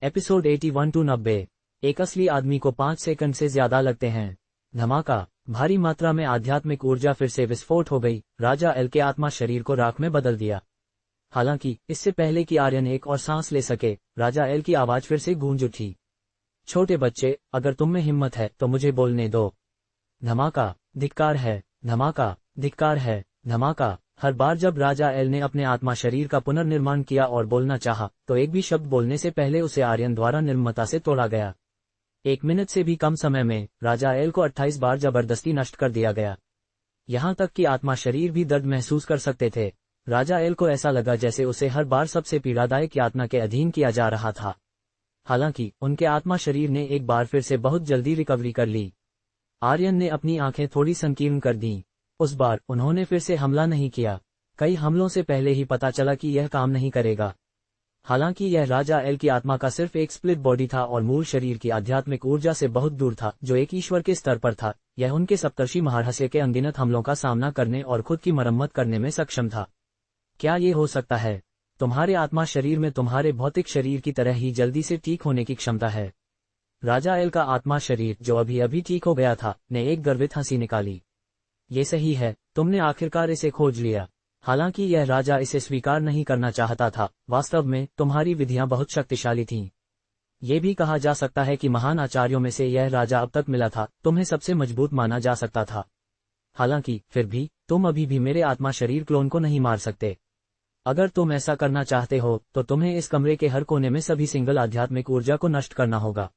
Episode 81 to 90। एक असली आदमी को 5 सेकंड से ज्यादा लगते हैं। धमाका। भारी मात्रा में आध्यात्मिक ऊर्जा फिर से विस्फोट हो गई। राजा एल के आत्मा शरीर को राख में बदल दिया। हालांकि इससे पहले कि आर्यन एक और सांस ले सके, राजा एल की आवाज फिर से गूंज उठी। छोटे बच्चे, अगर तुम में हिम्मत है तो मुझे बोलने दो। धमाका। धिक्कार है, धमाका, धिक्कार है, धमाका। हर बार जब राजा एल ने अपने आत्मा शरीर का पुनर्निर्माण किया और बोलना चाहा, तो एक भी शब्द बोलने से पहले उसे आर्यन द्वारा निर्ममता से तोड़ा गया। 1 मिनट से भी कम समय में राजा एल को 28 बार जबरदस्ती नष्ट कर दिया गया। यहाँ तक कि आत्मा शरीर भी दर्द महसूस कर सकते थे। राजा एल को ऐसा लगा जैसे उसे हर बार सबसे पीड़ादायक यातना के अधीन किया जा रहा था। हालांकि उनके आत्मा शरीर ने एक बार फिर से बहुत जल्दी रिकवरी कर ली। आर्यन ने अपनी आंखें थोड़ी संकीर्ण कर दी। उस बार उन्होंने फिर से हमला नहीं किया। कई हमलों से पहले ही पता चला कि यह काम नहीं करेगा। हालांकि यह राजा एल की आत्मा का सिर्फ एक स्प्लिट बॉडी था और मूल शरीर की आध्यात्मिक ऊर्जा से बहुत दूर था, जो एक ईश्वर के स्तर पर था। यह उनके सप्तर्षि महारहस्य के अनगिनत हमलों का सामना करने और खुद की मरम्मत करने में सक्षम था। क्या ये हो सकता है? तुम्हारे आत्मा शरीर में तुम्हारे भौतिक शरीर की तरह ही जल्दी से ठीक होने की क्षमता है। राजा एल का आत्मा शरीर, जो अभी अभी ठीक हो गया था, ने एक गर्वित हंसी निकाली। ये सही है, तुमने आखिरकार इसे खोज लिया। हालांकि यह राजा इसे स्वीकार नहीं करना चाहता था। वास्तव में तुम्हारी विधियां बहुत शक्तिशाली थीं। ये भी कहा जा सकता है कि महान आचार्यों में से यह राजा अब तक मिला था, तुम्हें सबसे मजबूत माना जा सकता था। हालांकि फिर भी तुम अभी भी मेरे आत्मा शरीर क्लोन को नहीं मार सकते। अगर तुम ऐसा करना चाहते हो तो तुम्हें इस कमरे के हर कोने में सभी सिंगल आध्यात्मिक ऊर्जा को नष्ट करना होगा।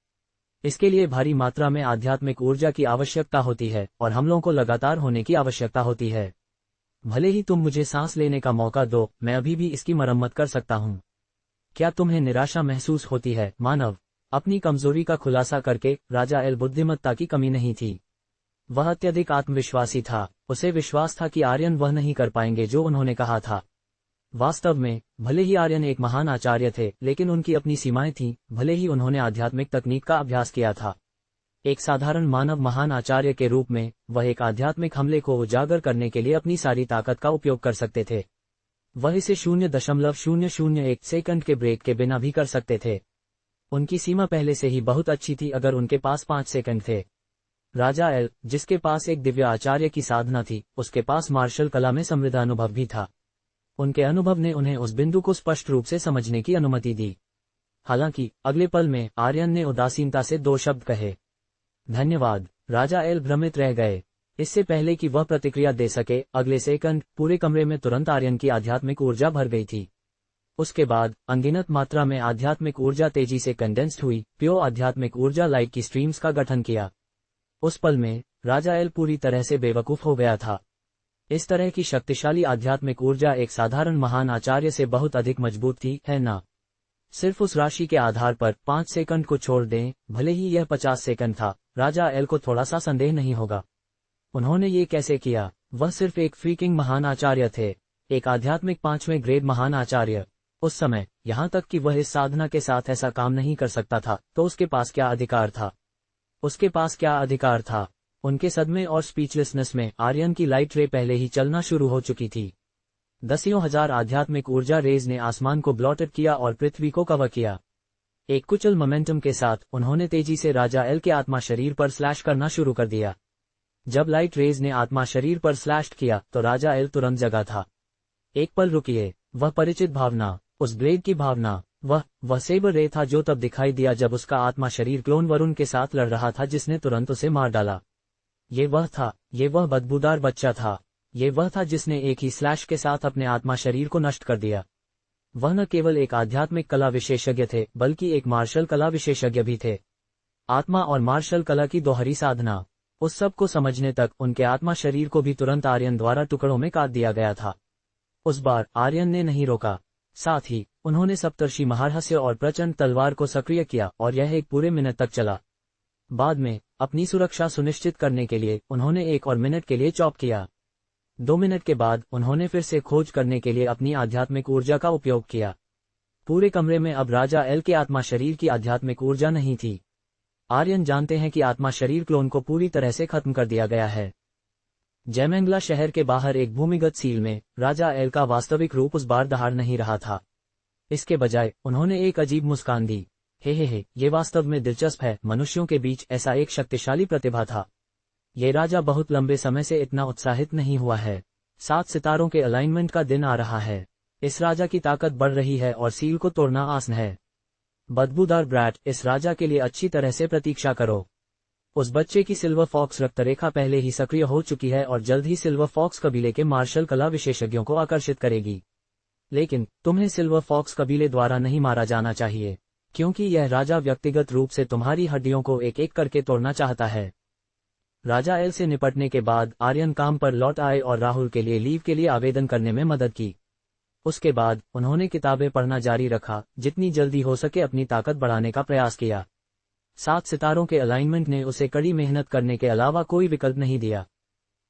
इसके लिए भारी मात्रा में आध्यात्मिक ऊर्जा की आवश्यकता होती है और हमलों को लगातार होने की आवश्यकता होती है। भले ही तुम मुझे सांस लेने का मौका दो, मैं अभी भी इसकी मरम्मत कर सकता हूँ। क्या तुम्हें निराशा महसूस होती है, मानव? अपनी कमजोरी का खुलासा करके राजा एल बुद्धिमत्ता की कमी नहीं थी। वह अत्यधिक आत्मविश्वासी था। उसे विश्वास था कि आर्यन वह नहीं कर पाएंगे जो उन्होंने कहा था। वास्तव में भले ही आर्यन एक महान आचार्य थे, लेकिन उनकी अपनी सीमाएं थीं। भले ही उन्होंने आध्यात्मिक तकनीक का अभ्यास किया था, एक साधारण मानव महान आचार्य के रूप में वह एक आध्यात्मिक हमले को उजागर करने के लिए अपनी सारी ताकत का उपयोग कर सकते थे। वह इसे 0.001 सेकंड के ब्रेक के बिना भी कर सकते थे। उनकी सीमा पहले से ही बहुत अच्छी थी अगर उनके पास 5 सेकंड थे। राजा एल, जिसके पास एक दिव्य आचार्य की साधना थी, उसके पास मार्शल कला में समृद्ध अनुभव भी था। उनके अनुभव ने उन्हें उस बिंदु को स्पष्ट रूप से समझने की अनुमति दी। हालांकि अगले पल में आर्यन ने उदासीनता से 2 शब्द कहे, धन्यवाद। राजा एल भ्रमित रह गए। इससे पहले कि वह प्रतिक्रिया दे सके, अगले सेकंड पूरे कमरे में तुरंत आर्यन की आध्यात्मिक ऊर्जा भर गई थी। उसके बाद अनगिनत मात्रा में आध्यात्मिक ऊर्जा तेजी से कंडेंस्ड हुई। प्योर आध्यात्मिक ऊर्जा लाइट की स्ट्रीम्स का गठन किया। उस पल में राजा एल पूरी तरह से बेवकूफ हो गया था। इस तरह की शक्तिशाली आध्यात्मिक ऊर्जा एक साधारण महान आचार्य से बहुत अधिक मजबूत थी, है ना? सिर्फ उस राशि के आधार पर 5 सेकंड को छोड़ दें, भले ही यह 50 सेकंड था, राजा एल को थोड़ा सा संदेह नहीं होगा। उन्होंने ये कैसे किया? वह सिर्फ एक फ्रीकिंग महान आचार्य थे, एक आध्यात्मिक 5वें ग्रेड महान आचार्य। उस समय, यहाँ तक कि वह इस साधना के साथ ऐसा काम नहीं कर सकता था, तो उसके पास क्या अधिकार था? उसके पास क्या अधिकार था? उनके सदमे और स्पीचलेसनेस में आर्यन की लाइट रे पहले ही चलना शुरू हो चुकी थी। दसियों हजार आध्यात्मिक ऊर्जा रेज ने आसमान को ब्लॉटेड किया और पृथ्वी को कवर किया। एक कुचल मोमेंटम के साथ उन्होंने तेजी से राजा एल के आत्मा शरीर पर स्लैश करना शुरू कर दिया। जब लाइट रेज ने आत्मा शरीर पर स्लैश किया तो राजा एल तुरंत जगा था। एक पल रुकिए, वह परिचित भावना, उस ब्लेड की भावना, वह सेबर रे था जो तब दिखाई दिया जब उसका आत्मा शरीर क्लोन वरुण के साथ लड़ रहा था, जिसने तुरंत उसे मार डाला। ये वह था, ये वह बदबूदार बच्चा था, ये वह था जिसने एक ही स्लैश के साथ अपने आत्मा शरीर को नष्ट कर दिया। वह न केवल एक आध्यात्मिक कला विशेषज्ञ थे, बल्कि एक मार्शल कला विशेषज्ञ भी थे। आत्मा और मार्शल कला की दोहरी साधना। उस सब को समझने तक उनके आत्मा शरीर को भी तुरंत आर्यन द्वारा टुकड़ों में काट दिया गया था। उस बार आर्यन ने नहीं रोका। साथ ही उन्होंने सप्तर्षि महारहस्य और प्रचंड तलवार को सक्रिय किया और यह एक पूरे मिनट तक चला। बाद में अपनी सुरक्षा सुनिश्चित करने के लिए उन्होंने 1 और मिनट के लिए चॉप किया। 2 मिनट के बाद उन्होंने फिर से खोज करने के लिए अपनी आध्यात्मिक ऊर्जा का उपयोग किया। पूरे कमरे में अब राजा एल के आत्मा शरीर की आध्यात्मिक ऊर्जा नहीं थी। आर्यन जानते हैं कि आत्मा शरीर क्लोन को पूरी तरह से खत्म कर दिया गया है। जयमेंगला शहर के बाहर एक भूमिगत सील में राजा एल का वास्तविक रूप उस बार दहाड़ नहीं रहा था। इसके बजाय उन्होंने एक अजीब मुस्कान दी। हे, ये वास्तव में दिलचस्प है। मनुष्यों के बीच ऐसा एक शक्तिशाली प्रतिभा था। ये राजा बहुत लंबे समय से इतना उत्साहित नहीं हुआ है। 7 सितारों के अलाइनमेंट का दिन आ रहा है। इस राजा की ताकत बढ़ रही है और सील को तोड़ना आसान है। बदबूदार ब्रैट, इस राजा के लिए अच्छी तरह से प्रतीक्षा करो। उस बच्चे की सिल्वर फॉक्स रक्तरेखा पहले ही सक्रिय हो चुकी है और जल्द ही सिल्वर फॉक्स कबीले के मार्शल कला विशेषज्ञों को आकर्षित करेगी। लेकिन तुम्हें सिल्वर फॉक्स कबीले द्वारा नहीं मारा जाना चाहिए, क्योंकि यह राजा व्यक्तिगत रूप से तुम्हारी हड्डियों को एक एक करके तोड़ना चाहता है। राजा एल से निपटने के बाद आर्यन काम पर लौट आए और राहुल के लिए लीव के लिए आवेदन करने में मदद की। उसके बाद उन्होंने किताबें पढ़ना जारी रखा, जितनी जल्दी हो सके अपनी ताकत बढ़ाने का प्रयास किया। 7 सितारों के अलाइनमेंट ने उसे कड़ी मेहनत करने के अलावा कोई विकल्प नहीं दिया।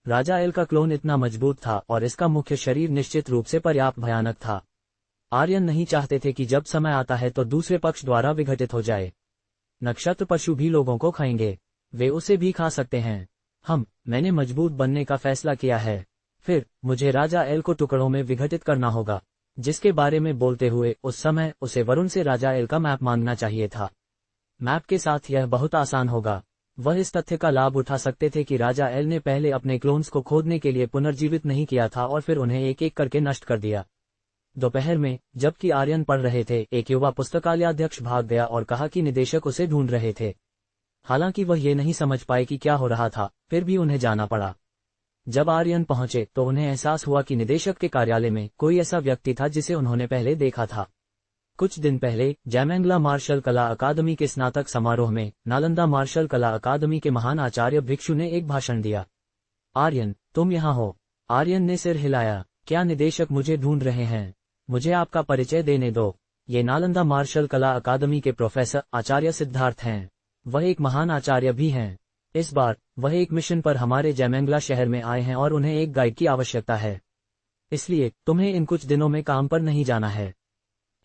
राजा एल का क्लोन इतना मजबूत था और इसका मुख्य शरीर निश्चित रूप से पर्याप्त भयानक था। आर्यन नहीं चाहते थे कि जब समय आता है तो दूसरे पक्ष द्वारा विघटित हो जाए। नक्षत्र पशु भी लोगों को खाएंगे, वे उसे भी खा सकते हैं। मैंने मजबूत बनने का फैसला किया है। फिर मुझे राजा एल को टुकड़ों में विघटित करना होगा, जिसके बारे में बोलते हुए उस समय उसे वरुण से राजा एल का मैप मांगना चाहिए था। मैप के साथ यह बहुत आसान होगा। वह इस तथ्य का लाभ उठा सकते थे कि राजा एल ने पहले अपने क्लोन्स को खोदने के लिए पुनर्जीवित नहीं किया था और फिर उन्हें एक एक करके नष्ट कर दिया। दोपहर में जबकि आर्यन पढ़ रहे थे, एक युवा पुस्तकालयाध्यक्ष भाग गया और कहा कि निदेशक उसे ढूंढ रहे थे। हालांकि वह ये नहीं समझ पाए कि क्या हो रहा था, फिर भी उन्हें जाना पड़ा। जब आर्यन पहुंचे तो उन्हें एहसास हुआ कि निदेशक के कार्यालय में कोई ऐसा व्यक्ति था जिसे उन्होंने पहले देखा था। कुछ दिन पहले जैमेंगला मार्शल कला अकादमी के स्नातक समारोह में नालंदा मार्शल कला अकादमी के महान आचार्य भिक्षु ने एक भाषण दिया। आर्यन, तुम यहाँ हो? आर्यन ने सिर हिलाया। क्या निदेशक मुझे ढूंढ रहे हैं? मुझे आपका परिचय देने दो। ये नालंदा मार्शल कला अकादमी के प्रोफेसर आचार्य सिद्धार्थ हैं। वह एक महान आचार्य भी हैं। इस बार वह एक मिशन पर हमारे जैमेंगला शहर में आए हैं और उन्हें एक गाइड की आवश्यकता है। इसलिए तुम्हें इन कुछ दिनों में काम पर नहीं जाना है।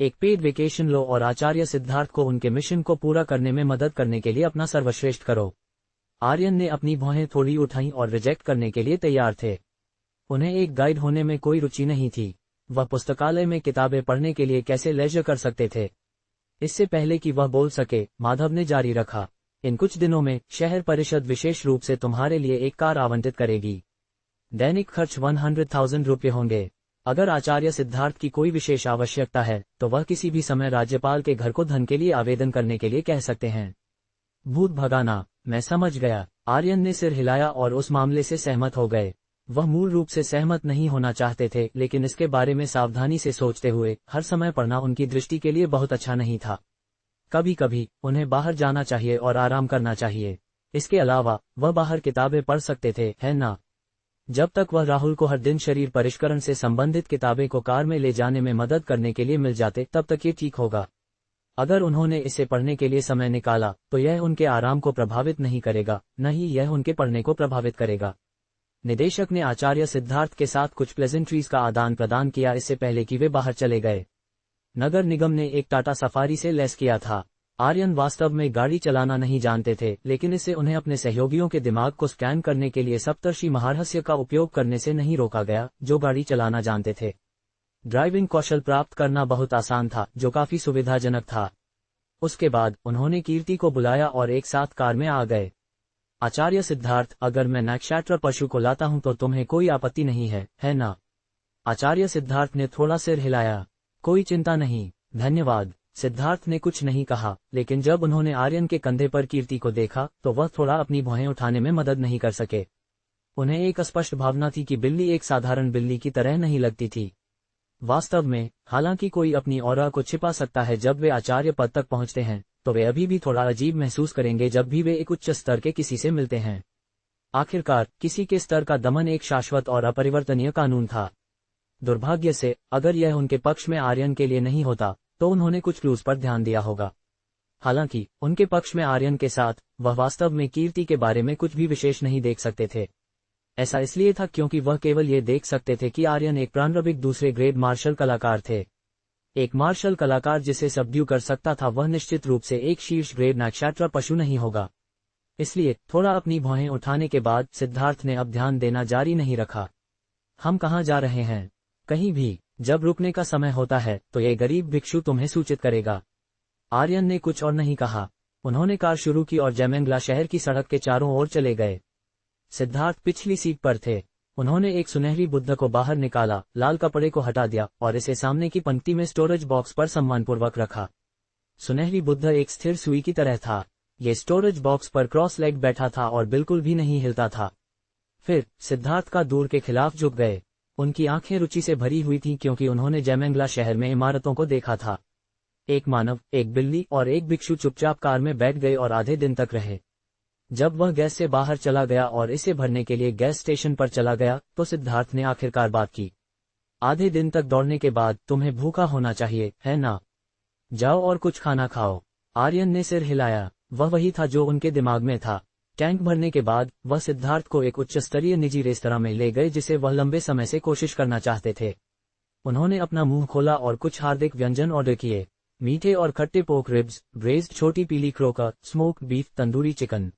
एक पेड वेकेशन लो और आचार्य सिद्धार्थ को उनके मिशन को पूरा करने में मदद करने के लिए अपना सर्वश्रेष्ठ करो। आर्यन ने अपनी भौहें थोड़ी उठाईं और रिजेक्ट करने के लिए तैयार थे। उन्हें एक गाइड होने में कोई रुचि नहीं थी। वह पुस्तकालय में किताबें पढ़ने के लिए कैसे लेजर कर सकते थे? इससे पहले कि वह बोल सके, माधव ने जारी रखा। इन कुछ दिनों में शहर परिषद विशेष रूप से तुम्हारे लिए एक कार आवंटित करेगी। दैनिक खर्च 100,000 रुपये होंगे। अगर आचार्य सिद्धार्थ की कोई विशेष आवश्यकता है तो वह किसी भी समय राज्यपाल के घर को धन के लिए आवेदन करने के लिए कह सकते हैं। भूत भगाना, मैं समझ गया। आर्यन ने सिर हिलाया और उस मामले से सहमत हो गए। वह मूल रूप से सहमत नहीं होना चाहते थे, लेकिन इसके बारे में सावधानी से सोचते हुए हर समय पढ़ना उनकी दृष्टि के लिए बहुत अच्छा नहीं था। कभी कभी उन्हें बाहर जाना चाहिए और आराम करना चाहिए। इसके अलावा वह बाहर किताबें पढ़ सकते थे, है ना? जब तक वह राहुल को हर दिन शरीर परिष्करण से संबंधित किताबें को कार में ले जाने में मदद करने के लिए मिल जाते, तब तक ये ठीक होगा। अगर उन्होंने इसे पढ़ने के लिए समय निकाला तो यह उनके आराम को प्रभावित नहीं करेगा, न ही यह उनके पढ़ने को प्रभावित करेगा। निदेशक ने आचार्य सिद्धार्थ के साथ कुछ प्लेजेंट्रीज का आदान प्रदान किया इससे पहले कि वे बाहर चले गए। नगर निगम ने एक टाटा सफारी से लैस किया था। आर्यन वास्तव में गाड़ी चलाना नहीं जानते थे, लेकिन इससे उन्हें अपने सहयोगियों के दिमाग को स्कैन करने के लिए सप्तर्षि महारहस्य का उपयोग करने से नहीं रोका गया, जो गाड़ी चलाना जानते थे। ड्राइविंग कौशल प्राप्त करना बहुत आसान था, जो काफी सुविधाजनक था। उसके बाद उन्होंने कीर्ति को बुलाया और एक साथ कार में आ गए। आचार्य सिद्धार्थ, अगर मैं नक्षत्र पशु को लाता हूं तो तुम्हें कोई आपत्ति नहीं है ना? आचार्य सिद्धार्थ ने थोड़ा सिर हिलाया। कोई चिंता नहीं, धन्यवाद। सिद्धार्थ ने कुछ नहीं कहा, लेकिन जब उन्होंने आर्यन के कंधे पर कीर्ति को देखा तो वह थोड़ा अपनी भौहें उठाने में मदद नहीं कर सके। उन्हें एक स्पष्ट भावना थी कि बिल्ली एक साधारण बिल्ली की तरह नहीं लगती थी। वास्तव में, हालांकि कोई अपनी ऑरा को छिपा सकता है जब वे आचार्य पद तक पहुंचते हैं, तो वे अभी भी थोड़ा अजीब महसूस करेंगे जब भी वे एक उच्च स्तर के किसी से मिलते हैं। आखिरकार किसी के स्तर का दमन एक शाश्वत और अपरिवर्तनीय कानून था। दुर्भाग्य से, अगर यह उनके पक्ष में आर्यन के लिए नहीं होता तो उन्होंने कुछ क्लूज पर ध्यान दिया होगा। हालांकि उनके पक्ष में आर्यन के साथ वह वास्तव में कीर्ति के बारे में कुछ भी विशेष नहीं देख सकते थे। ऐसा इसलिए था क्योंकि वह केवल ये देख सकते थे कि आर्यन एक प्रारंभिक दूसरे ग्रेड मार्शल कलाकार थे। एक मार्शल कलाकार जिसे सबड्यू कर सकता था वह निश्चित रूप से एक शीर्ष ग्रेड नक्षत्र पशु नहीं होगा। इसलिए थोड़ा अपनी भौहें उठाने के बाद सिद्धार्थ ने अब ध्यान देना जारी नहीं रखा। हम कहाँ जा रहे हैं? कहीं भी। जब रुकने का समय होता है तो ये गरीब भिक्षु तुम्हें सूचित करेगा। आर्यन ने कुछ और नहीं कहा। उन्होंने कार शुरू की और जेमेंगला शहर की सड़क के चारों ओर चले गए। सिद्धार्थ पिछली सीट पर थे। उन्होंने एक सुनहरी बुद्ध को बाहर निकाला, लाल कपड़े को हटा दिया और इसे सामने की पंक्ति में स्टोरेज बॉक्स पर सम्मानपूर्वक रखा। सुनहरी बुद्ध एक स्थिर सुई की तरह था। ये स्टोरेज बॉक्स पर क्रॉस लेग बैठा था और बिल्कुल भी नहीं हिलता था। फिर सिद्धार्थ का दूर के खिलाफ झुक गए। उनकी आंखें रुचि से भरी हुई थीं क्योंकि उन्होंने जेमेंगला शहर में इमारतों को देखा था। एक मानव, एक बिल्ली और एक भिक्षु चुपचाप कार में बैठ गए और आधे दिन तक रहे। जब वह गैस से बाहर चला गया और इसे भरने के लिए गैस स्टेशन पर चला गया तो सिद्धार्थ ने आखिरकार बात की। आधे दिन तक दौड़ने के बाद तुम्हें भूखा होना चाहिए, है ना? जाओ और कुछ खाना खाओ। आर्यन ने सिर हिलाया। वह वही था जो उनके दिमाग में था। टैंक भरने के बाद वह सिद्धार्थ को एक उच्च स्तरीय निजी रेस्तरां में ले गए जिसे वह लंबे समय से कोशिश करना चाहते थे। उन्होंने अपना मुंह खोला और कुछ हार्दिक व्यंजन ऑर्डर किए। मीठे और खट्टे पोर्क रिब्स, ब्रेज्ड छोटी पीली croaker, smoked beef, tandoori chicken.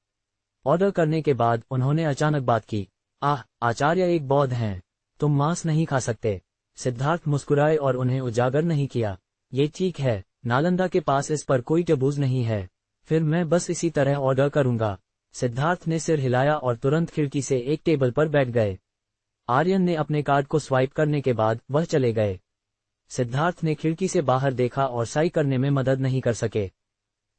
Order करने के बाद उन्होंने अचानक बात की। आचार्य एक बौद्ध हैं। तुम मांस नहीं खा सकते। सिद्धार्थ मुस्कुराए और उन्हें उजागर नहीं किया। ये ठीक है, नालंदा के पास इस पर कोई टबूज नहीं है। फिर मैं बस इसी तरह ऑर्डर करूंगा। सिद्धार्थ ने सिर हिलाया और तुरंत खिड़की से एक टेबल पर बैठ गए। आर्यन ने अपने कार्ड को स्वाइप करने के बाद वह चले गए। सिद्धार्थ ने खिड़की से बाहर देखा और साई करने में मदद नहीं कर सके।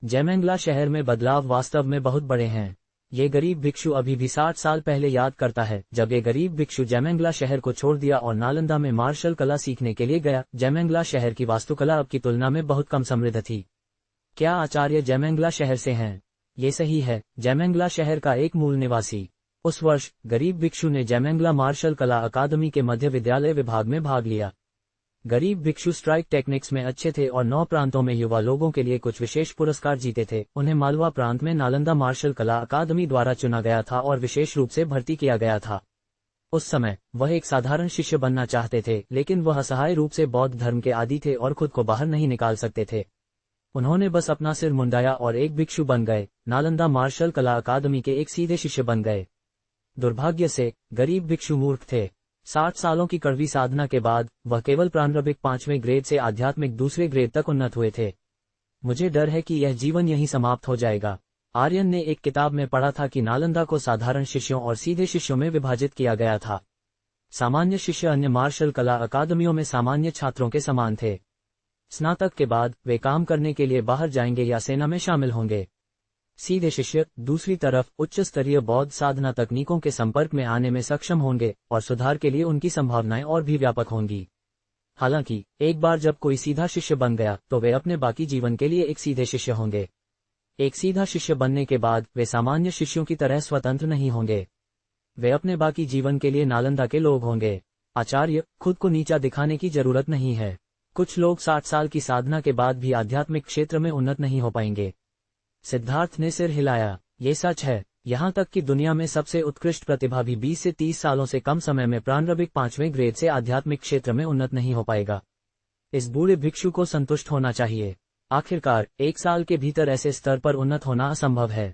जेमेंगला शहर में बदलाव वास्तव में बहुत बड़े हैं। ये गरीब भिक्षु अभी भी 60 साल पहले याद करता है जब ये गरीब भिक्षु जेमेंगला शहर को छोड़ दिया और नालंदा में मार्शल कला सीखने के लिए गया। जेमेंगला शहर की वास्तुकला अब की तुलना में बहुत कम समृद्ध थी। क्या आचार्य जेमेंगला शहर से हैं? ये सही है, जेमेंगला शहर का एक मूल निवासी। उस वर्ष गरीब भिक्षु ने जेमेंगला मार्शल कला अकादमी के मध्य विद्यालय विभाग में भाग लिया। गरीब भिक्षु स्ट्राइक टेक्निक्स में अच्छे थे और 9 प्रांतों में युवा लोगों के लिए कुछ विशेष पुरस्कार जीते थे। उन्हें मालवा प्रांत में नालंदा मार्शल कला अकादमी द्वारा चुना गया था और विशेष रूप से भर्ती किया गया था। उस समय वह एक साधारण शिष्य बनना चाहते थे, लेकिन वह असहाय रूप से बौद्ध धर्म के आदी थे और खुद को बाहर नहीं निकाल सकते थे। उन्होंने बस अपना सिर मुंडाया और एक भिक्षु बन गए। नालंदा मार्शल कला अकादमी के एक सीधे शिष्य बन गए। दुर्भाग्य से गरीब भिक्षु मूर्ख थे। 60 सालों की कड़वी साधना के बाद वह केवल प्रारंभिक 5वें ग्रेड से आध्यात्मिक 2 ग्रेड तक उन्नत हुए थे। मुझे डर है कि यह जीवन यहीं समाप्त हो जाएगा। आर्यन ने एक किताब में पढ़ा था कि नालंदा को साधारण शिष्यों और सीधे शिष्यों में विभाजित किया गया था। सामान्य शिष्य अन्य मार्शल कला अकादमियों में सामान्य छात्रों के समान थे। स्नातक के बाद वे काम करने के लिए बाहर जाएंगे या सेना में शामिल होंगे। सीधे शिष्य दूसरी तरफ उच्च स्तरीय बौद्ध साधना तकनीकों के संपर्क में आने में सक्षम होंगे और सुधार के लिए उनकी संभावनाएं और भी व्यापक होंगी। हालांकि एक बार जब कोई सीधा शिष्य बन गया तो वे अपने बाकी जीवन के लिए एक सीधे शिष्य होंगे। एक सीधा शिष्य बनने के बाद वे सामान्य शिष्यों की तरह स्वतंत्र नहीं होंगे। वे अपने बाकी जीवन के लिए नालंदा के लोग होंगे। आचार्य, खुद को नीचा दिखाने की जरूरत नहीं है। कुछ लोग 60 साल की साधना के बाद भी आध्यात्मिक क्षेत्र में उन्नत नहीं हो पाएंगे। सिद्धार्थ ने सिर हिलाया। ये सच है, यहाँ तक कि दुनिया में सबसे उत्कृष्ट प्रतिभा भी 20 से 30 सालों से कम समय में प्रारंभिक 5वें ग्रेड से आध्यात्मिक क्षेत्र में उन्नत नहीं हो पाएगा। इस बूढ़े भिक्षु को संतुष्ट होना चाहिए। आखिरकार 1 साल के भीतर ऐसे स्तर पर उन्नत होना असंभव है।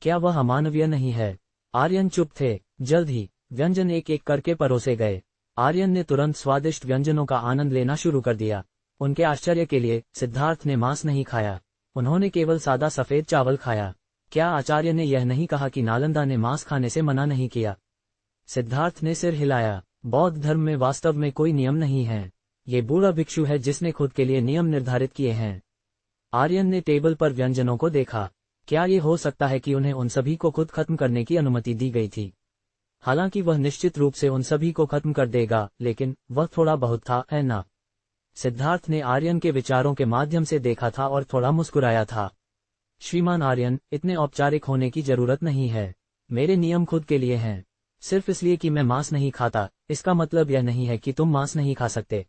क्या वह अमानवीय नहीं है? आर्यन चुप थे। जल्द ही व्यंजन एक एक करके परोसे गए। आर्यन ने तुरंत स्वादिष्ट व्यंजनों का आनंद लेना शुरू कर दिया। उनके आश्चर्य के लिए सिद्धार्थ ने मांस नहीं खाया। उन्होंने केवल सादा सफेद चावल खाया। क्या आचार्य ने यह नहीं कहा कि नालंदा ने मांस खाने से मना नहीं किया? सिद्धार्थ ने सिर हिलाया। बौद्ध धर्म में वास्तव में कोई नियम नहीं है। ये बूढ़ा भिक्षु है जिसने खुद के लिए नियम निर्धारित किए हैं। आर्यन ने टेबल पर व्यंजनों को देखा। क्या ये हो सकता है कि उन्हें उन सभी को खुद खत्म करने की अनुमति दी गई थी? हालांकि वह निश्चित रूप से उन सभी को खत्म कर देगा, लेकिन वह थोड़ा बहुत था, है ना? सिद्धार्थ ने आर्यन के विचारों के माध्यम से देखा था और थोड़ा मुस्कुराया था। श्रीमान आर्यन, इतने औपचारिक होने की जरूरत नहीं है। मेरे नियम खुद के लिए हैं। सिर्फ इसलिए कि मैं मांस नहीं खाता, इसका मतलब यह नहीं है कि तुम मांस नहीं खा सकते।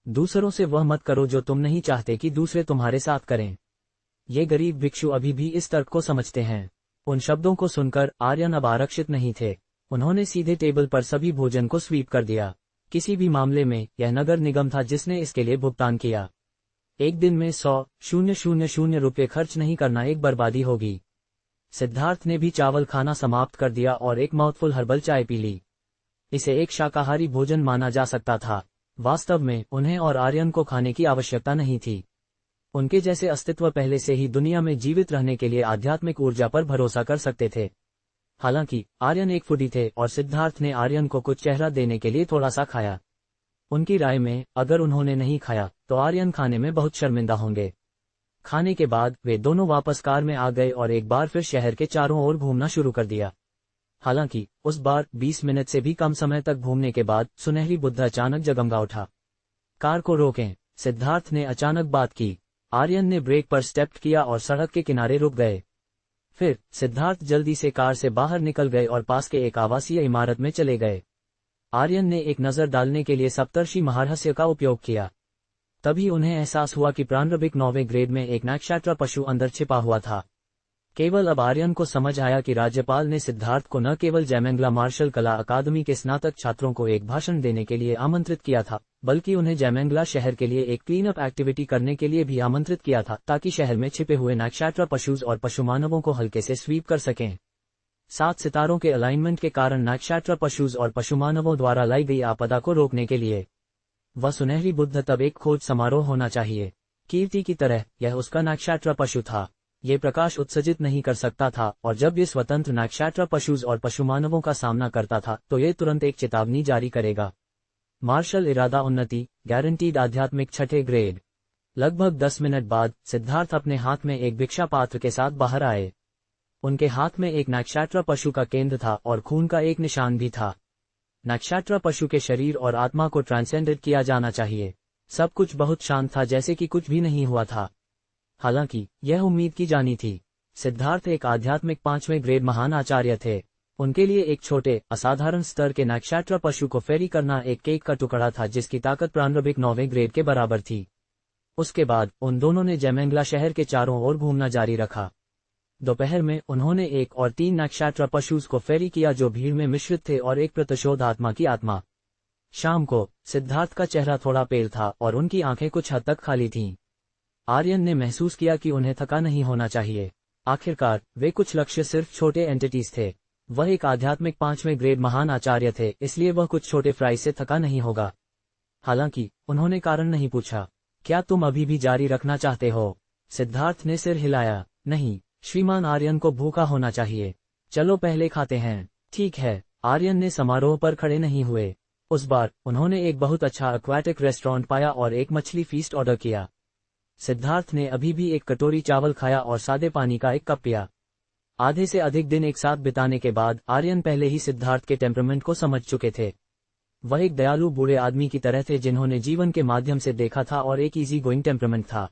दूसरों से वह मत करो जो तुम नहीं चाहते कि दूसरे तुम्हारे साथ करें। ये गरीब भिक्षु अभी भी इस तर्क को समझते हैं। उन शब्दों को सुनकर आर्यन अब आरक्षित नहीं थे। उन्होंने सीधे टेबल पर सभी भोजन को स्वीप कर दिया। किसी भी मामले में यह नगर निगम था जिसने इसके लिए भुगतान किया। एक दिन में 100,000 रुपये खर्च नहीं करना एक बर्बादी होगी। सिद्धार्थ ने भी चावल खाना समाप्त कर दिया और एक माउथफुल हर्बल चाय पी ली। इसे एक शाकाहारी भोजन माना जा सकता था। वास्तव में उन्हें और आर्यन को खाने की आवश्यकता नहीं थी। उनके जैसे अस्तित्व पहले से ही दुनिया में जीवित रहने के लिए आध्यात्मिक ऊर्जा पर भरोसा कर सकते थे। हालांकि आर्यन एक फूडी थे और सिद्धार्थ ने आर्यन को कुछ चेहरा देने के लिए थोड़ा सा खाया। उनकी राय में अगर उन्होंने नहीं खाया तो आर्यन खाने में बहुत शर्मिंदा होंगे। खाने के बाद वे दोनों वापस कार में आ गए और एक बार फिर शहर के चारों ओर घूमना शुरू कर दिया। हालांकि उस बार 20 मिनट से भी कम समय तक घूमने के बाद सुनहरी बुद्ध अचानक जगमगा उठा। कार को रोकें, सिद्धार्थ ने अचानक बात की। आर्यन ने ब्रेक पर स्टेप किया और सड़क के किनारे रुक गए। फिर सिद्धार्थ जल्दी से कार से बाहर निकल गए और पास के एक आवासीय इमारत में चले गए। आर्यन ने एक नजर डालने के लिए सप्तर्षि महारहस्य का उपयोग किया। तभी उन्हें एहसास हुआ कि प्रारंभिक 9वें ग्रेड में एक नक्षत्र पशु अंदर छिपा हुआ था। केवल अब आर्यन को समझ आया कि राज्यपाल ने सिद्धार्थ को न केवल जयमंगला मार्शल कला अकादमी के स्नातक छात्रों को एक भाषण देने के लिए आमंत्रित किया था, बल्कि उन्हें जयमंगला शहर के लिए एक क्लीन अप एक्टिविटी करने के लिए भी आमंत्रित किया था, ताकि शहर में छिपे हुए नक्षत्र पशुज और पशुमानवों को हल्के से स्वीप कर सकें। 7 सितारों के अलाइनमेंट के कारण नक्षत्र पशुज और पशुमानवों द्वारा लाई गई आपदा को रोकने के लिए वह सुनहरी बुद्ध तब एक खोज समारोह होना चाहिए। कीर्ति की तरह यह उसका नक्षत्र पशु था। ये प्रकाश उत्सर्जित नहीं कर सकता था और जब ये स्वतंत्र नक्षत्र पशुज और पशुमानवों का सामना करता था तो ये तुरंत एक चेतावनी जारी करेगा। मार्शल इरादा उन्नति गारंटीड आध्यात्मिक 6ठे ग्रेड। लगभग 10 मिनट बाद सिद्धार्थ अपने हाथ में एक भिक्षा पात्र के साथ बाहर आए। उनके हाथ में एक नक्षत्र पशु का केंद्र था और खून का एक निशान भी था। नक्षत्र पशु के शरीर और आत्मा को ट्रांसेंडेड किया जाना चाहिए। सब कुछ बहुत शांत था, जैसे कि कुछ भी नहीं हुआ था। हालांकि यह उम्मीद की जानी थी। सिद्धार्थ एक आध्यात्मिक 5वें ग्रेड महान आचार्य थे। उनके लिए एक छोटे असाधारण स्तर के नक्षत्र पशु को फेरी करना एक केक का टुकड़ा था जिसकी ताकत प्रारंभिक 9वें ग्रेड के बराबर थी। उसके बाद उन दोनों ने जयमंगला शहर के चारों ओर घूमना जारी रखा। दोपहर में उन्होंने 1 और 3 नक्षत्र पशुज को फेरी किया जो भीड़ में मिश्रित थे और एक प्रतिशोध आत्मा की आत्मा। शाम को सिद्धार्थ का चेहरा थोड़ा पेल था और उनकी आंखें कुछ हद तक खाली थीं। आर्यन ने महसूस किया कि उन्हें थका नहीं होना चाहिए। आखिरकार वे कुछ लक्ष्य सिर्फ छोटे एंटिटीज थे। वह एक आध्यात्मिक 5वें ग्रेड महान आचार्य थे, इसलिए वह कुछ छोटे फ्राई से थका नहीं होगा। हालांकि उन्होंने कारण नहीं पूछा। क्या तुम अभी भी जारी रखना चाहते हो? सिद्धार्थ ने सिर हिलाया। नहीं श्रीमान, आर्यन को भूखा होना चाहिए। चलो पहले खाते हैं। ठीक है। आर्यन ने समारोह पर खड़े नहीं हुए। उस बार उन्होंने एक बहुत अच्छा एक्वाटिक रेस्टोरेंट पाया और एक मछली फीस्ट ऑर्डर किया। सिद्धार्थ ने अभी भी एक कटोरी चावल खाया और सादे पानी का एक कप पिया। आधे से अधिक दिन एक साथ बिताने के बाद आर्यन पहले ही सिद्धार्थ के टेम्परामेंट को समझ चुके थे। वह एक दयालु बूढ़े आदमी की तरह थे जिन्होंने जीवन के माध्यम से देखा था और एक इजी गोइंग टेम्परामेंट था।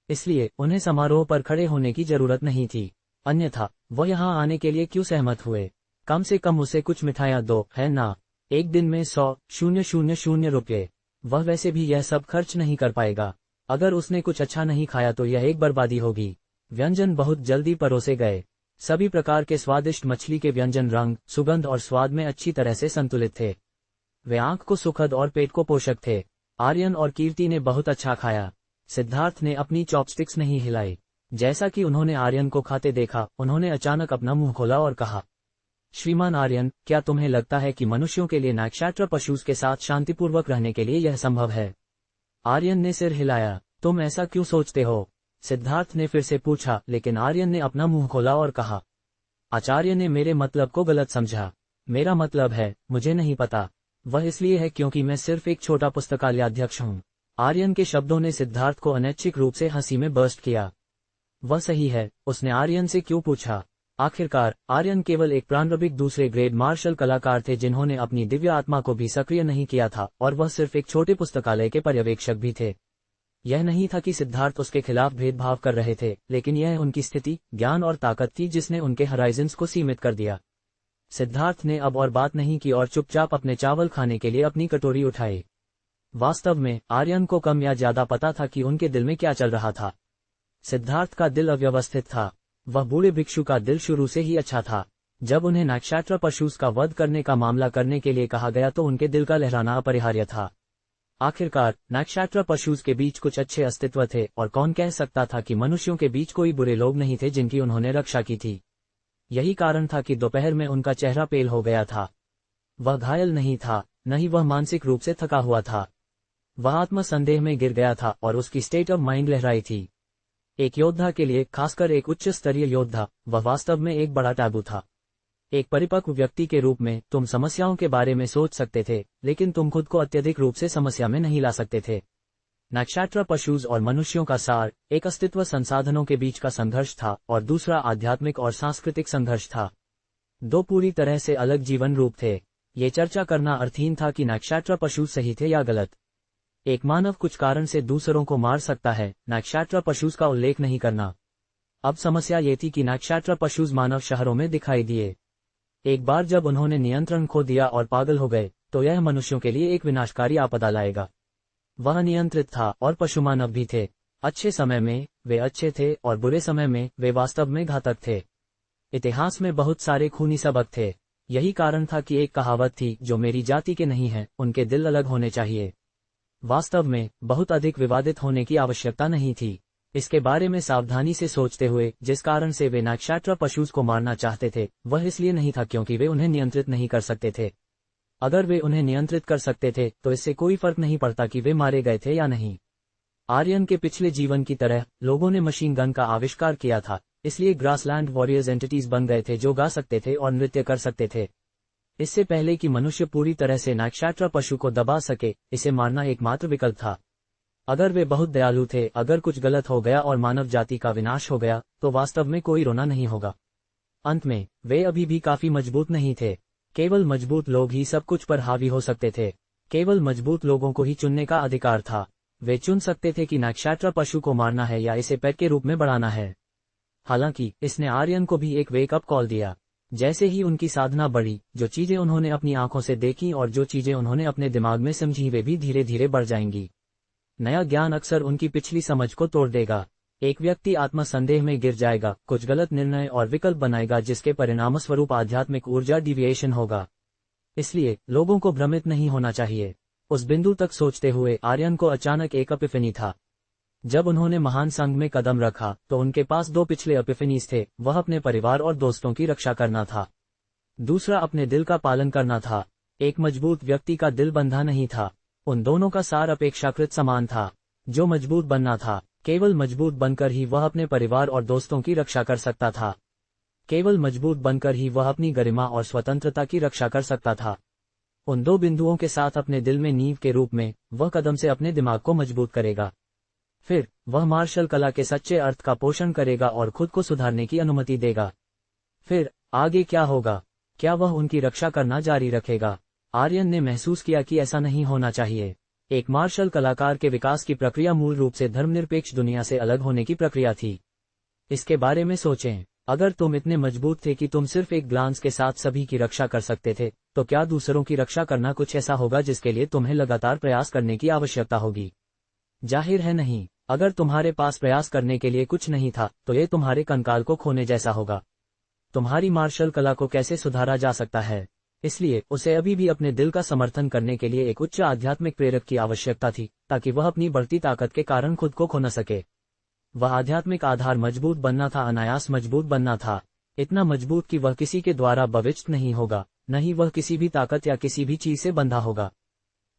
इसलिए उन्हें समारोह पर खड़े होने की जरूरत नहीं थी। अन्यथा वह यहाँ आने के लिए क्यों सहमत हुए? कम से कम उसे कुछ मिठाइयाँ दो, है ना? एक दिन में 100,000 रुपये। वह वैसे भी यह सब खर्च नहीं कर पाएगा। अगर उसने कुछ अच्छा नहीं खाया तो यह एक बर्बादी होगी। व्यंजन बहुत जल्दी परोसे गए। सभी प्रकार के स्वादिष्ट मछली के व्यंजन रंग, सुगंध और स्वाद में अच्छी तरह से संतुलित थे। वे आंख को सुखद और पेट को पोषक थे। आर्यन और कीर्ति ने बहुत अच्छा खाया। सिद्धार्थ ने अपनी चॉपस्टिक्स नहीं हिलाई। जैसा कि उन्होंने आर्यन को खाते देखा, उन्होंने अचानक अपना मुंह खोला और कहा, श्रीमान आर्यन, क्या तुम्हें लगता है कि मनुष्यों के लिए नक्षत्र पशुज के साथ शांतिपूर्वक रहने के लिए यह संभव है? आर्यन ने सिर हिलाया। तुम ऐसा क्यों सोचते हो? सिद्धार्थ ने फिर से पूछा, लेकिन आर्यन ने अपना मुंह खोला और कहा, आचार्य ने मेरे मतलब को गलत समझा। मेरा मतलब है, मुझे नहीं पता। वह इसलिए है क्योंकि मैं सिर्फ एक छोटा पुस्तकालयाध्यक्ष हूँ। आर्यन के शब्दों ने सिद्धार्थ को अनैच्छिक रूप से हंसी में बर्स्ट किया। वह सही है, उसने आर्यन से क्यों पूछा? आखिरकार आर्यन केवल एक प्रारंभिक 2 ग्रेड मार्शल कलाकार थे जिन्होंने अपनी दिव्य आत्मा को भी सक्रिय नहीं किया था और वह सिर्फ एक छोटे पुस्तकालय के पर्यवेक्षक भी थे। यह नहीं था कि सिद्धार्थ उसके खिलाफ भेदभाव कर रहे थे, लेकिन यह उनकी स्थिति, ज्ञान और ताकत थी जिसने उनके हराइजन्स को सीमित कर दिया। सिद्धार्थ ने अब और बात नहीं की और चुपचाप अपने चावल खाने के लिए अपनी कटोरी उठाई। वास्तव में आर्यन को कम या ज्यादा पता था कि उनके दिल में क्या चल रहा था। सिद्धार्थ का दिल अव्यवस्थित था। वह बूढ़े भिक्षु का दिल शुरू से ही अच्छा था। जब उन्हें नक्षत्र पशुज का वध करने का मामला करने के लिए कहा गया तो उनके दिल का लहराना अपरिहार्य था। आखिरकार नक्षत्र पशुज के बीच कुछ अच्छे अस्तित्व थे और कौन कह सकता था कि मनुष्यों के बीच कोई बुरे लोग नहीं थे जिनकी उन्होंने रक्षा की थी। यही कारण था कि दोपहर में उनका चेहरा पेल हो गया था। वह घायल नहीं था, न ही वह मानसिक रूप से थका हुआ था। वह आत्मसंदेह में गिर गया था और उसकी स्टेट ऑफ माइंड लहराई थी। एक योद्धा के लिए, खासकर एक उच्च स्तरीय योद्धा, वह वास्तव में एक बड़ा टैबू था। एक परिपक्व व्यक्ति के रूप में तुम समस्याओं के बारे में सोच सकते थे, लेकिन तुम खुद को अत्यधिक रूप से समस्या में नहीं ला सकते थे। नक्षत्र पशुज और मनुष्यों का सार, एक अस्तित्व संसाधनों के बीच का संघर्ष था और दूसरा आध्यात्मिक और सांस्कृतिक संघर्ष था। दो पूरी तरह से अलग जीवन रूप थे। ये चर्चा करना अर्थहीन था कि नक्षत्र पशु सही थे या गलत। एक मानव कुछ कारण से दूसरों को मार सकता है, नक्षत्र पशुज का उल्लेख नहीं करना। अब समस्या ये थी कि नक्षत्र पशुज मानव शहरों में दिखाई दिए। एक बार जब उन्होंने नियंत्रण खो दिया और पागल हो गए, तो यह मनुष्यों के लिए एक विनाशकारी आपदा लाएगा। वह नियंत्रित था और पशुमानव भी थे। अच्छे समय में वे अच्छे थे और बुरे समय में वे वास्तव में घातक थे। इतिहास में बहुत सारे खूनी सबक थे। यही कारण था कि एक कहावत थी, जो मेरी जाति के नहीं है उनके दिल अलग होने चाहिए। वास्तव में बहुत अधिक विवादित होने की आवश्यकता नहीं थी। इसके बारे में सावधानी से सोचते हुए, जिस कारण से वे नक्षत्र पशुज को मारना चाहते थे, वह इसलिए नहीं था क्योंकि वे उन्हें नियंत्रित नहीं कर सकते थे। अगर वे उन्हें नियंत्रित कर सकते थे तो इससे कोई फर्क नहीं पड़ता कि वे मारे गए थे या नहीं। आर्यन के पिछले जीवन की तरह लोगों ने मशीन गन का आविष्कार किया था, इसलिए ग्रासलैंड वॉरियर्स एंटिटीज बन गए थे जो गा सकते थे और नृत्य कर सकते थे। इससे पहले कि मनुष्य पूरी तरह से नक्षत्र पशु को दबा सके, इसे मारना एकमात्र विकल्प था। अगर वे बहुत दयालु थे, अगर कुछ गलत हो गया और मानव जाति का विनाश हो गया, तो वास्तव में कोई रोना नहीं होगा। अंत में वे अभी भी काफी मजबूत नहीं थे। केवल मजबूत लोग ही सब कुछ पर हावी हो सकते थे। केवल मजबूत लोगों को ही चुनने का अधिकार था। वे चुन सकते थे कि नक्षत्र पशु को मारना है या इसे पेट के रूप में बढ़ाना है। हालांकि इसने आर्यन को भी एक वेक अप कॉल दिया। जैसे ही उनकी साधना बढ़ी, जो चीजें उन्होंने अपनी आंखों से देखी और जो चीजें उन्होंने अपने दिमाग में समझी, वे भी धीरे धीरे बढ़ जाएंगी। नया ज्ञान अक्सर उनकी पिछली समझ को तोड़ देगा। एक व्यक्ति आत्मसंदेह में गिर जाएगा, कुछ गलत निर्णय और विकल्प बनाएगा, जिसके परिणामस्वरूप आध्यात्मिक ऊर्जा डिविएशन होगा। इसलिए लोगों को भ्रमित नहीं होना चाहिए। उस बिंदु तक सोचते हुए आर्यन को अचानक एक एपिफनी था। जब उन्होंने महान संघ में कदम रखा तो उनके पास दो पिछले एपिफनीज थे। वह अपने परिवार और दोस्तों की रक्षा करना था। दूसरा अपने दिल का पालन करना था। एक मजबूत व्यक्ति का दिल बंधा नहीं था। उन दोनों का सार अपेक्षाकृत समान था। जो मजबूत बनना था, केवल मजबूत बनकर ही वह अपने परिवार और दोस्तों की रक्षा कर सकता था। केवल मजबूत बनकर ही वह अपनी गरिमा और स्वतंत्रता की रक्षा कर सकता था। उन दो बिंदुओं के साथ अपने दिल में नींव के रूप में वह कदम से अपने दिमाग को मजबूत करेगा। फिर वह मार्शल कला के सच्चे अर्थ का पोषण करेगा और खुद को सुधारने की अनुमति देगा। फिर आगे क्या होगा? क्या वह उनकी रक्षा करना जारी रखेगा? आर्यन ने महसूस किया कि ऐसा नहीं होना चाहिए। एक मार्शल कलाकार के विकास की प्रक्रिया मूल रूप से धर्मनिरपेक्ष दुनिया से अलग होने की प्रक्रिया थी। इसके बारे में सोचें। अगर तुम इतने मजबूत थे कि तुम सिर्फ एक ग्लांस के साथ सभी की रक्षा कर सकते थे, तो क्या दूसरों की रक्षा करना कुछ ऐसा होगा जिसके लिए तुम्हें लगातार प्रयास करने की आवश्यकता होगी? जाहिर है नहीं। अगर तुम्हारे पास प्रयास करने के लिए कुछ नहीं था, तो ये तुम्हारे कंकाल को खोने जैसा होगा। तुम्हारी मार्शल कला को कैसे सुधारा जा सकता है? इसलिए उसे अभी भी अपने दिल का समर्थन करने के लिए एक उच्च आध्यात्मिक प्रेरक की आवश्यकता थी, ताकि वह अपनी बढ़ती ताकत के कारण खुद को खो न सके। वह आध्यात्मिक आधार मजबूत बनना था, अनायास मजबूत बनना था। इतना मजबूत कि वह किसी के द्वारा भविष्य नहीं होगा, न ही वह किसी भी ताकत या किसी भी चीज से बंधा होगा।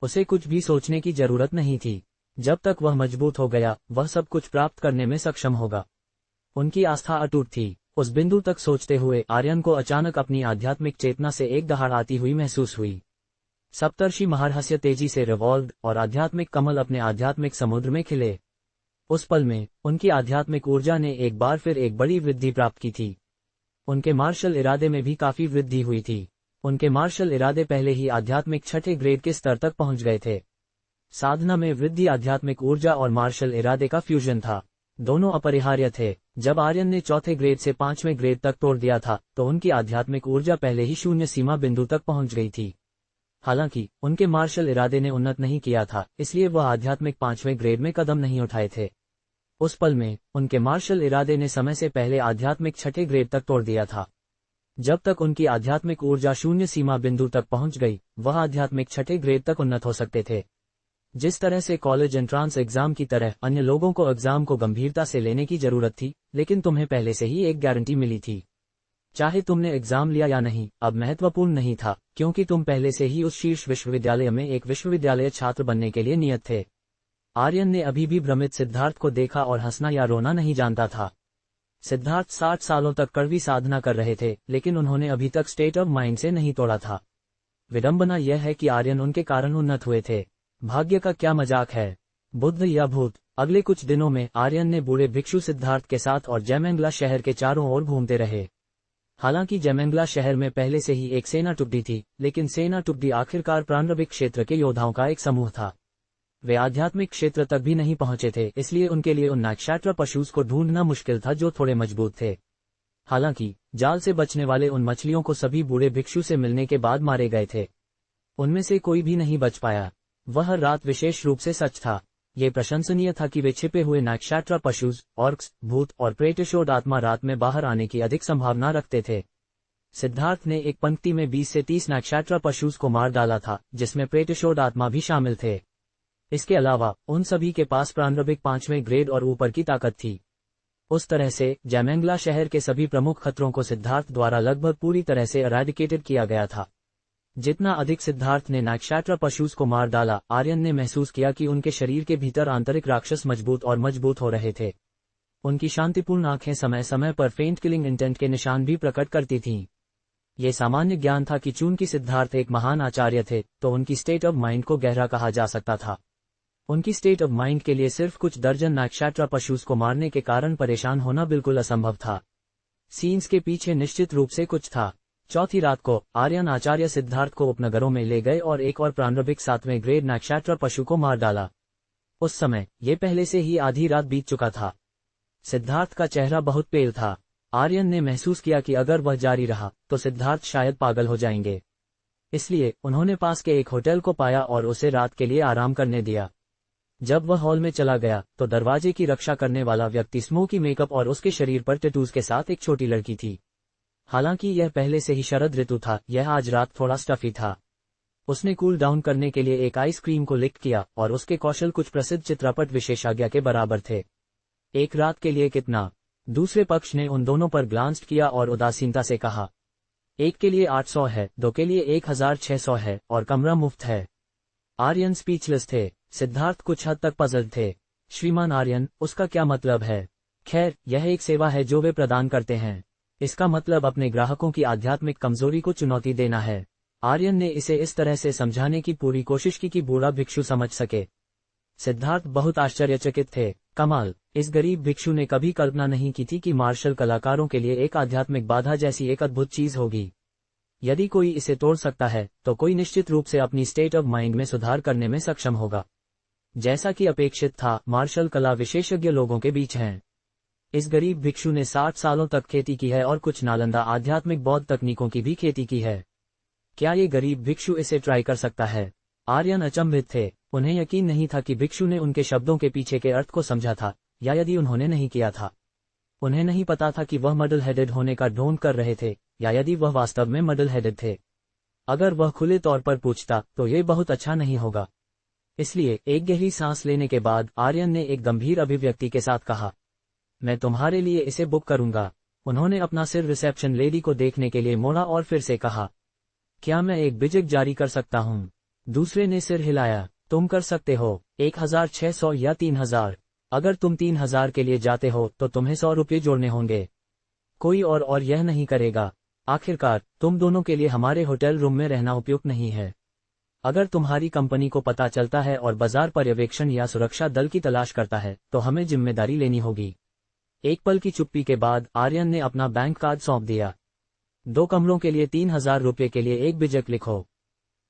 उसे कुछ भी सोचने की जरूरत नहीं थी। जब तक वह मजबूत हो गया, वह सब कुछ प्राप्त करने में सक्षम होगा। उनकी आस्था अटूट थी। उस बिंदु तक सोचते हुए आर्यन को अचानक अपनी आध्यात्मिक चेतना से एक दहाड़ आती हुई महसूस हुई। सप्तर्षि महारहस्य तेजी से रिवॉल्व और आध्यात्मिक कमल अपने आध्यात्मिक समुद्र में खिले। उस पल में उनकी आध्यात्मिक ऊर्जा ने एक बार फिर एक बड़ी वृद्धि प्राप्त की थी। उनके मार्शल इरादे में भी काफी वृद्धि हुई थी। उनके मार्शल इरादे पहले ही आध्यात्मिक छठे ग्रेड के स्तर तक पहुंच गए थे। साधना में वृद्धि आध्यात्मिक ऊर्जा और मार्शल इरादे का फ्यूजन था। दोनों अपरिहार्य थे। जब आर्यन ने चौथे ग्रेड से पांचवें ग्रेड तक तोड़ दिया था, तो उनकी आध्यात्मिक ऊर्जा पहले ही शून्य सीमा बिंदु तक पहुंच गई थी। हालांकि उनके मार्शल इरादे ने उन्नत नहीं किया था, इसलिए वह आध्यात्मिक पांचवें ग्रेड में कदम नहीं उठाए थे। उस पल में उनके मार्शल इरादे ने समय से पहले आध्यात्मिक छठे ग्रेड तक तोड़ दिया था। जब तक उनकी आध्यात्मिक ऊर्जा शून्य सीमा बिंदु तक पहुंच गई, वह आध्यात्मिक छठे ग्रेड तक उन्नत हो सकते थे। जिस तरह से कॉलेज एंट्रांस एग्जाम की तरह अन्य लोगों को एग्जाम को गंभीरता से लेने की जरूरत थी, लेकिन तुम्हें पहले से ही एक गारंटी मिली थी। चाहे तुमने एग्जाम लिया या नहीं अब महत्वपूर्ण नहीं था, क्योंकि तुम पहले से ही उस शीर्ष विश्वविद्यालय में एक विश्वविद्यालय छात्र बनने के लिए नियत थे। आर्यन ने अभी भी भ्रमित सिद्धार्थ को देखा और हंसना या रोना नहीं जानता था। सिद्धार्थ 60 सालों तक कड़वी साधना कर रहे थे, लेकिन उन्होंने अभी तक स्टेट ऑफ माइंड से नहीं तोड़ा था। विडंबना यह है कि आर्यन उनके कारण उन्नत हुए थे। भाग्य का क्या मजाक है, बुद्ध या भूत। अगले कुछ दिनों में आर्यन ने बूढ़े भिक्षु सिद्धार्थ के साथ और जयमेंगला शहर के चारों ओर घूमते रहे। हालांकि जयमेंगला शहर में पहले से ही एक सेना टुकड़ी थी, लेकिन सेना टुकड़ी आखिरकार प्रारंभिक क्षेत्र के योद्धाओं का एक समूह था। वे आध्यात्मिक क्षेत्र तक भी नहीं पहुंचे थे, इसलिए उनके लिए उन नक्षत्र पशुओं को ढूंढना मुश्किल था जो थोड़े मजबूत थे। हालांकि जाल से बचने वाले उन मछलियों को सभी बूढ़े भिक्षु से मिलने के बाद मारे गए थे। उनमें से कोई भी नहीं बच पाया। वह रात विशेष रूप से सच था। ये प्रशंसनीय था कि वे छिपे हुए नक्षत्र पशु, ऑर्क्स, भूत और प्रेटिशोड आत्मा रात में बाहर आने की अधिक संभावना रखते थे। सिद्धार्थ ने एक पंक्ति में 20 से 30 नक्षत्र पशुओं को मार डाला था, जिसमें प्रेटिशोड आत्मा भी शामिल थे। इसके अलावा उन सभी के पास प्रारंभिक 5वें ग्रेड और ऊपर की ताकत थी। उस तरह से जयमेंगला शहर के सभी प्रमुख खतरों को सिद्धार्थ द्वारा लगभग पूरी तरह से एराडिकेटेड किया गया था। जितना अधिक सिद्धार्थ ने नक्षत्र पशुओं को मार डाला, आर्यन ने महसूस किया कि उनके शरीर के भीतर आंतरिक राक्षस मजबूत और मजबूत हो रहे थे। उनकी शांतिपूर्ण आंखें समय समय पर फेंट किलिंग इंटेंट के निशान भी प्रकट करती थीं। ये सामान्य ज्ञान था कि चूंकि सिद्धार्थ एक महान आचार्य थे, तो उनकी स्टेट ऑफ माइंड को गहरा कहा जा सकता था। उनकी स्टेट ऑफ माइंड के लिए सिर्फ कुछ दर्जन नक्षत्र पशुओं को मारने के कारण परेशान होना बिल्कुल असंभव था। सीन्स के पीछे निश्चित रूप से कुछ था। चौथी रात को आर्यन आचार्य सिद्धार्थ को उपनगरों में ले गए और एक और प्रारंभिक 7वें ग्रेड नक्षत्र पशु को मार डाला। उस समय ये पहले से ही आधी रात बीत चुका था। सिद्धार्थ का चेहरा बहुत पेल था। आर्यन ने महसूस किया कि अगर वह जारी रहा तो सिद्धार्थ शायद पागल हो जाएंगे। इसलिए उन्होंने पास के एक होटल को पाया और उसे रात के लिए आराम करने दिया। जब वह हॉल में चला गया तो दरवाजे की रक्षा करने वाला व्यक्ति स्मोकी मेकअप और उसके शरीर पर टैटूज के साथ एक छोटी लड़की थी। हालांकि यह पहले से ही शरद ऋतु था, यह आज रात थोड़ा स्टफी था। उसने कूल डाउन करने के लिए एक आइसक्रीम को लिक किया और उसके कौशल कुछ प्रसिद्ध चित्रपट विशेषज्ञ के बराबर थे। एक रात के लिए कितना? दूसरे पक्ष ने उन दोनों पर ग्लांस किया और उदासीनता से कहा, एक के लिए 800 है, दो के लिए 1600 है और कमरा मुफ्त है। आर्यन स्पीचलेस थे। सिद्धार्थ कुछ हद तक पजल्ड थे। श्रीमान आर्यन, उसका क्या मतलब है? खैर, यह एक सेवा है जो वे प्रदान करते हैं। इसका मतलब अपने ग्राहकों की आध्यात्मिक कमजोरी को चुनौती देना है। आर्यन ने इसे इस तरह से समझाने की पूरी कोशिश की कि बूढ़ा भिक्षु समझ सके। सिद्धार्थ बहुत आश्चर्यचकित थे। कमाल, इस गरीब भिक्षु ने कभी कल्पना नहीं की थी कि मार्शल कलाकारों के लिए एक आध्यात्मिक बाधा जैसी एक अद्भुत चीज होगी। यदि कोई इसे तोड़ सकता है तो कोई निश्चित रूप से अपनी स्टेट ऑफ माइंड में सुधार करने में सक्षम होगा। जैसा कि अपेक्षित था, मार्शल कला विशेषज्ञ लोगों के बीच हैं। इस गरीब भिक्षु ने 60 सालों तक खेती की है और कुछ नालंदा आध्यात्मिक बौद्ध तकनीकों की भी खेती की है। क्या ये गरीब भिक्षु इसे ट्राई कर सकता है? आर्यन अचंभित थे। उन्हें यकीन नहीं था कि भिक्षु ने उनके शब्दों के पीछे के अर्थ को समझा था, या यदि उन्होंने नहीं किया था। उन्हें नहीं पता था कि वह मडल हेडेड होने का ढोंग कर रहे थे, या यदि वह वास्तव में मडल हेडेड थे। अगर वह खुले तौर पर पूछता तो ये बहुत अच्छा नहीं होगा। इसलिए एक गहरी सांस लेने के बाद आर्यन ने एक गंभीर अभिव्यक्ति के साथ कहा, मैं तुम्हारे लिए इसे बुक करूंगा। उन्होंने अपना सिर रिसेप्शन लेडी को देखने के लिए मोड़ा और फिर से कहा, क्या मैं एक बिजक जारी कर सकता हूं? दूसरे ने सिर हिलाया। तुम कर सकते हो। 1600 या 3000। अगर तुम 3000 के लिए जाते हो तो तुम्हें 100 रुपये जोड़ने होंगे। कोई और यह नहीं करेगा। आखिरकार तुम दोनों के लिए हमारे होटल रूम में रहना उपयुक्त नहीं है। अगर तुम्हारी कंपनी को पता चलता है और बाजार पर्यवेक्षण या सुरक्षा दल की तलाश करता है तो हमें जिम्मेदारी लेनी होगी। एक पल की चुप्पी के बाद आर्यन ने अपना बैंक कार्ड सौंप दिया। 2 कमरों के लिए 3000 रुपये के लिए एक बिजक लिखो।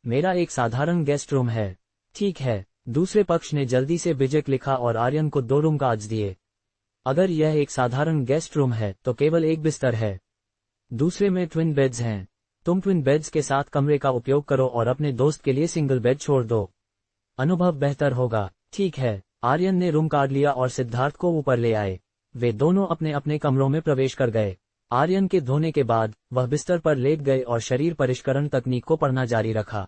मेरा एक साधारण गेस्ट रूम है। ठीक है। दूसरे पक्ष ने जल्दी से बिजक लिखा और आर्यन को 2 रूम कार्ड्स दिए। अगर यह एक साधारण गेस्ट रूम है तो केवल एक बिस्तर है। दूसरे में ट्विन बेड्स हैं। तुम ट्विन बेड्स के साथ कमरे का उपयोग करो और अपने दोस्त के लिए सिंगल बेड छोड़ दो। अनुभव बेहतर होगा। ठीक है। आर्यन ने रूम कार्ड लिया और सिद्धार्थ को ऊपर ले आए। वे दोनों अपने अपने कमरों में प्रवेश कर गए। आर्यन के धोने के बाद वह बिस्तर पर लेट गए और शरीर परिष्करण तकनीक को पढ़ना जारी रखा।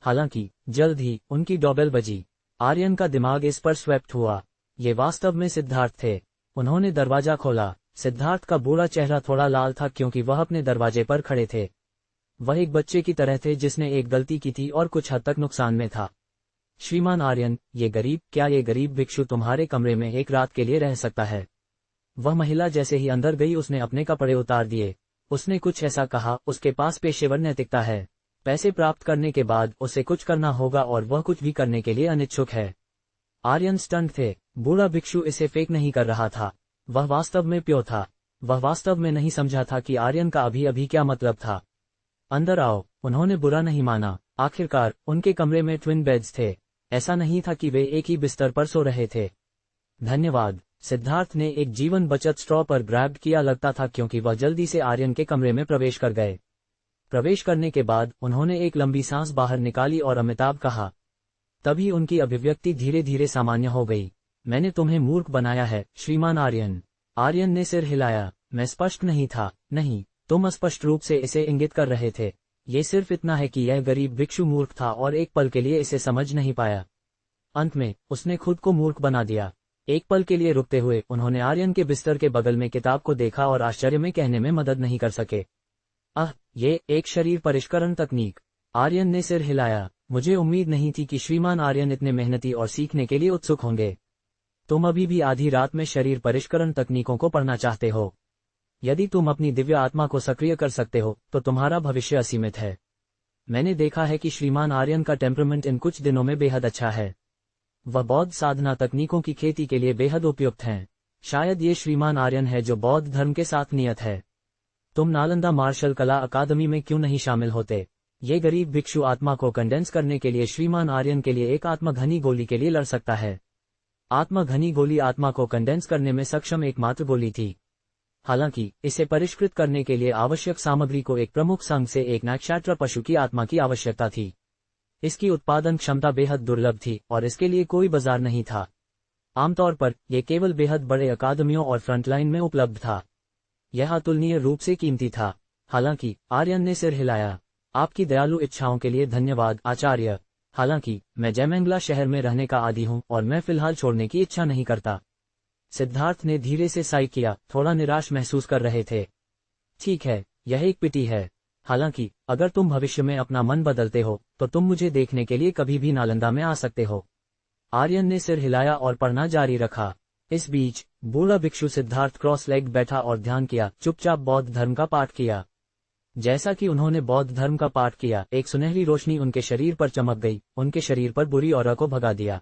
हालांकि जल्द ही उनकी डोरबेल बजी। आर्यन का दिमाग इस पर स्वेप्ट हुआ। ये वास्तव में सिद्धार्थ थे। उन्होंने दरवाजा खोला। सिद्धार्थ का बूढ़ा चेहरा थोड़ा लाल था क्योंकि वह अपने दरवाजे पर खड़े थे। वह एक बच्चे की तरह थे जिसने एक गलती की थी और कुछ हद तक नुकसान में था। श्रीमान आर्यन, क्या ये गरीब भिक्षु तुम्हारे कमरे में एक रात के लिए रह सकता है? वह महिला जैसे ही अंदर गई उसने अपने कपड़े उतार दिए। उसने कुछ ऐसा कहा, उसके पास पेशेवर नैतिकता है। पैसे प्राप्त करने के बाद उसे कुछ करना होगा और वह कुछ भी करने के लिए अनिच्छुक है। आर्यन स्टंट थे। बूढ़ा भिक्षु इसे फेक नहीं कर रहा था। वह वास्तव में प्योर था। वह वास्तव में नहीं समझा था कि आर्यन का अभी अभी क्या मतलब था। अंदर आओ, उन्होंने बुरा नहीं माना। आखिरकार उनके कमरे में ट्विन बेड्स थे। ऐसा नहीं था कि वे एक ही बिस्तर पर सो रहे थे। धन्यवाद। सिद्धार्थ ने एक जीवन बचत स्ट्रॉ पर ग्रैब किया लगता था क्योंकि वह जल्दी से आर्यन के कमरे में प्रवेश कर गए। प्रवेश करने के बाद उन्होंने एक लंबी सांस बाहर निकाली और अमिताभ कहा। तभी उनकी अभिव्यक्ति धीरे धीरे सामान्य हो गई। मैंने तुम्हें मूर्ख बनाया है, श्रीमान आर्यन। आर्यन ने सिर हिलाया। मैं स्पष्ट नहीं था। नहीं, तुम स्पष्ट रूप से इसे इंगित कर रहे थे। ये सिर्फ इतना है कि यह गरीब भिक्षु मूर्ख था और एक पल के लिए इसे समझ नहीं पाया। अंत में उसने खुद को मूर्ख बना दिया। एक पल के लिए रुकते हुए उन्होंने आर्यन के बिस्तर के बगल में किताब को देखा और आश्चर्य में कहने में मदद नहीं कर सके। ये एक शरीर परिष्करण तकनीक। आर्यन ने सिर हिलाया। मुझे उम्मीद नहीं थी कि श्रीमान आर्यन इतने मेहनती और सीखने के लिए उत्सुक होंगे। तुम अभी भी आधी रात में शरीर परिष्करण तकनीकों को पढ़ना चाहते हो? यदि तुम अपनी दिव्य आत्मा को सक्रिय कर सकते हो तो तुम्हारा भविष्य असीमित है। मैंने देखा है कि श्रीमान आर्यन का टेम्परामेंट इन कुछ दिनों में बेहद अच्छा है। वह बौद्ध साधना तकनीकों की खेती के लिए बेहद उपयुक्त हैं। शायद ये श्रीमान आर्यन है जो बौद्ध धर्म के साथ नियत है। तुम नालंदा मार्शल कला अकादमी में क्यों नहीं शामिल होते? ये गरीब भिक्षु आत्मा को कंडेंस करने के लिए श्रीमान आर्यन के लिए एक आत्मघनी गोली के लिए लड़ सकता है। आत्मघनी गोली आत्मा को कंडेंस करने में सक्षम एकमात्र गोली थी। हालांकि इसे परिष्कृत करने के लिए आवश्यक सामग्री को एक प्रमुख संघ से एक नक्षत्र पशु की आत्मा की आवश्यकता थी। इसकी उत्पादन क्षमता बेहद दुर्लभ थी और इसके लिए कोई बाजार नहीं था। आमतौर पर यह केवल बेहद बड़े अकादमियों और फ्रंटलाइन में उपलब्ध था। यह अतुलनीय रूप से कीमती था। हालांकि आर्यन ने सिर हिलाया। आपकी दयालु इच्छाओं के लिए धन्यवाद आचार्य। हालांकि मैं जयमंगला शहर में रहने का आदी हूं और मैं फिलहाल छोड़ने की इच्छा नहीं करता। सिद्धार्थ ने धीरे से साई किया, थोड़ा निराश महसूस कर रहे थे। ठीक है, यह एक पिटी है। हालांकि अगर तुम भविष्य में अपना मन बदलते हो तो तुम मुझे देखने के लिए कभी भी नालंदा में आ सकते हो। आर्यन ने सिर हिलाया और पढ़ना जारी रखा। इस बीच बूढ़ा भिक्षु सिद्धार्थ क्रॉस लेग बैठा और ध्यान किया, चुपचाप बौद्ध धर्म का पाठ किया। जैसा कि उन्होंने बौद्ध धर्म का पाठ किया, एक सुनहरी रोशनी उनके शरीर पर चमक गई, उनके शरीर पर बुरी औरा को भगा दिया।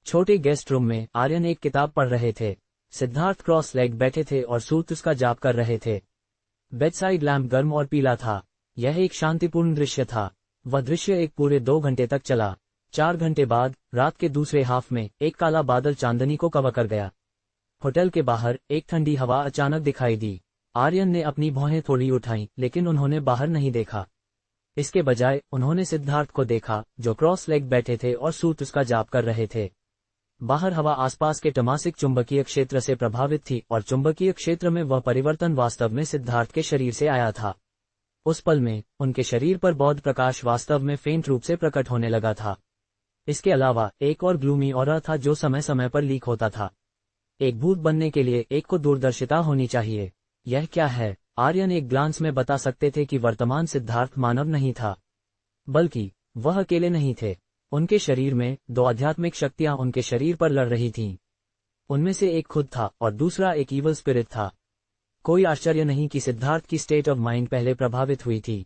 छोटे गेस्ट रूम में आर्यन एक किताब पढ़ रहे थे। सिद्धार्थ क्रॉस लेग बैठे थे और सूर्य का जाप कर रहे थे। बेडसाइड लैंप गर्म और पीला था। यह एक शांतिपूर्ण दृश्य था। वह दृश्य एक पूरे 2 घंटे तक चला। 4 घंटे बाद रात के दूसरे हाफ में एक काला बादल चांदनी को कवर कर गया। होटल के बाहर एक ठंडी हवा अचानक दिखाई दी। आर्यन ने अपनी भौहें थोड़ी उठाईं, लेकिन उन्होंने बाहर नहीं देखा। इसके बजाय उन्होंने सिद्धार्थ को देखा जो क्रॉस लेग बैठे थे और सूर्य का जाप कर रहे थे। बाहर हवा आसपास के टमासिक चुंबकीय क्षेत्र से प्रभावित थी और चुंबकीय क्षेत्र में वह परिवर्तन वास्तव में सिद्धार्थ के शरीर से आया था। उस पल में उनके शरीर पर बौद्ध प्रकाश वास्तव में फेंट रूप से प्रकट होने लगा था। इसके अलावा एक और ग्लूमी ऑरा था जो समय समय पर लीक होता था। एक भूत बनने के लिए एक को दूरदर्शिता होनी चाहिए। यह क्या है? आर्यन एक ग्लांस में बता सकते थे कि वर्तमान सिद्धार्थ मानव नहीं था, बल्कि वह अकेले नहीं थे। उनके शरीर में 2 आध्यात्मिक शक्तियां उनके शरीर पर लड़ रही थीं। उनमें से एक खुद था और दूसरा एक ईवल स्पिरिट था। कोई आश्चर्य नहीं कि सिद्धार्थ की स्टेट ऑफ माइंड पहले प्रभावित हुई थी।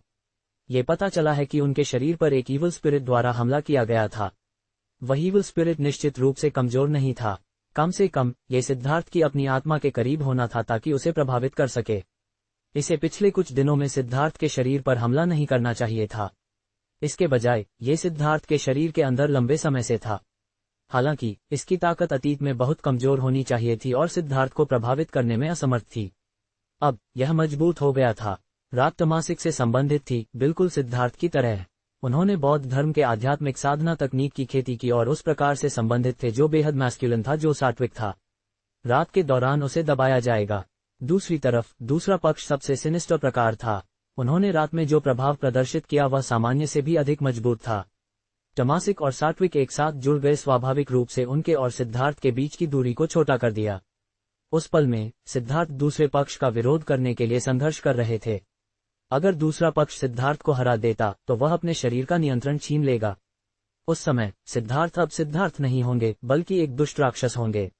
ये पता चला है कि उनके शरीर पर एक ईवल स्पिरिट द्वारा हमला किया गया था। वह ईवल स्पिरिट निश्चित रूप से कमजोर नहीं था। कम से कम ये सिद्धार्थ की अपनी आत्मा के करीब होना था ताकि उसे प्रभावित कर सके। इसे पिछले कुछ दिनों में सिद्धार्थ के शरीर पर हमला नहीं करना चाहिए था। इसके बजाय ये सिद्धार्थ के शरीर के अंदर लंबे समय से था। हालांकि इसकी ताकत अतीत में बहुत कमजोर होनी चाहिए थी और सिद्धार्थ को प्रभावित करने में असमर्थ थी। अब यह मजबूत हो गया था। रात तमासिक से संबंधित थी, बिल्कुल सिद्धार्थ की तरह। उन्होंने बौद्ध धर्म के आध्यात्मिक साधना तकनीक की खेती की और उस प्रकार से संबंधित थे जो बेहद मैस्कुलिन था, जो सात्विक था। रात के दौरान उसे दबाया जाएगा। दूसरी तरफ दूसरा पक्ष सबसे सिनिस्टर प्रकार था। उन्होंने रात में जो प्रभाव प्रदर्शित किया वह सामान्य से भी अधिक मजबूत था। तमासिक और सात्विक एक साथ जुड़ गए, स्वाभाविक रूप से उनके और सिद्धार्थ के बीच की दूरी को छोटा कर दिया। उस पल में सिद्धार्थ दूसरे पक्ष का विरोध करने के लिए संघर्ष कर रहे थे। अगर दूसरा पक्ष सिद्धार्थ को हरा देता तो वह अपने शरीर का नियंत्रण छीन लेगा। उस समय सिद्धार्थ अब सिद्धार्थ नहीं होंगे बल्कि एक दुष्ट राक्षस होंगे,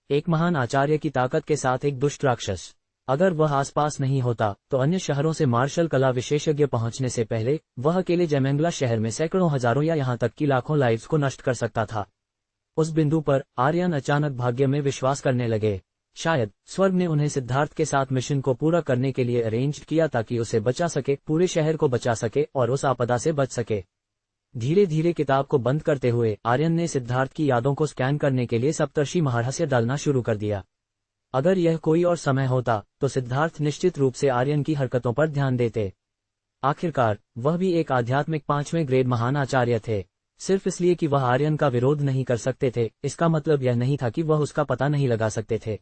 एक महान आचार्य की ताकत के साथ एक दुष्ट राक्षस। अगर वह आसपास नहीं होता तो अन्य शहरों से मार्शल कला विशेषज्ञ पहुंचने से पहले वह अकेले जयमंगला शहर में सैकड़ों हजारों या यहां तक कि लाखों लाइव्स को नष्ट कर सकता था। उस बिंदु पर आर्यन अचानक भाग्य में विश्वास करने लगे। शायद स्वर्ग ने उन्हें सिद्धार्थ के साथ मिशन को पूरा करने के लिए अरेंज किया ताकि उसे बचा सके, पूरे शहर को बचा सके और उस आपदा से बच सके। धीरे धीरे किताब को बंद करते हुए आर्यन ने सिद्धार्थ की यादों को स्कैन करने के लिए सप्तर्षि महर्षि डालना शुरू कर दिया। अगर यह कोई और समय होता तो सिद्धार्थ निश्चित रूप से आर्यन की हरकतों पर ध्यान देते। आखिरकार वह भी एक आध्यात्मिक 5वें ग्रेड महान आचार्य थे। सिर्फ इसलिए कि वह आर्यन का विरोध नहीं कर सकते थे, इसका मतलब यह नहीं था कि वह उसका पता नहीं लगा सकते थे।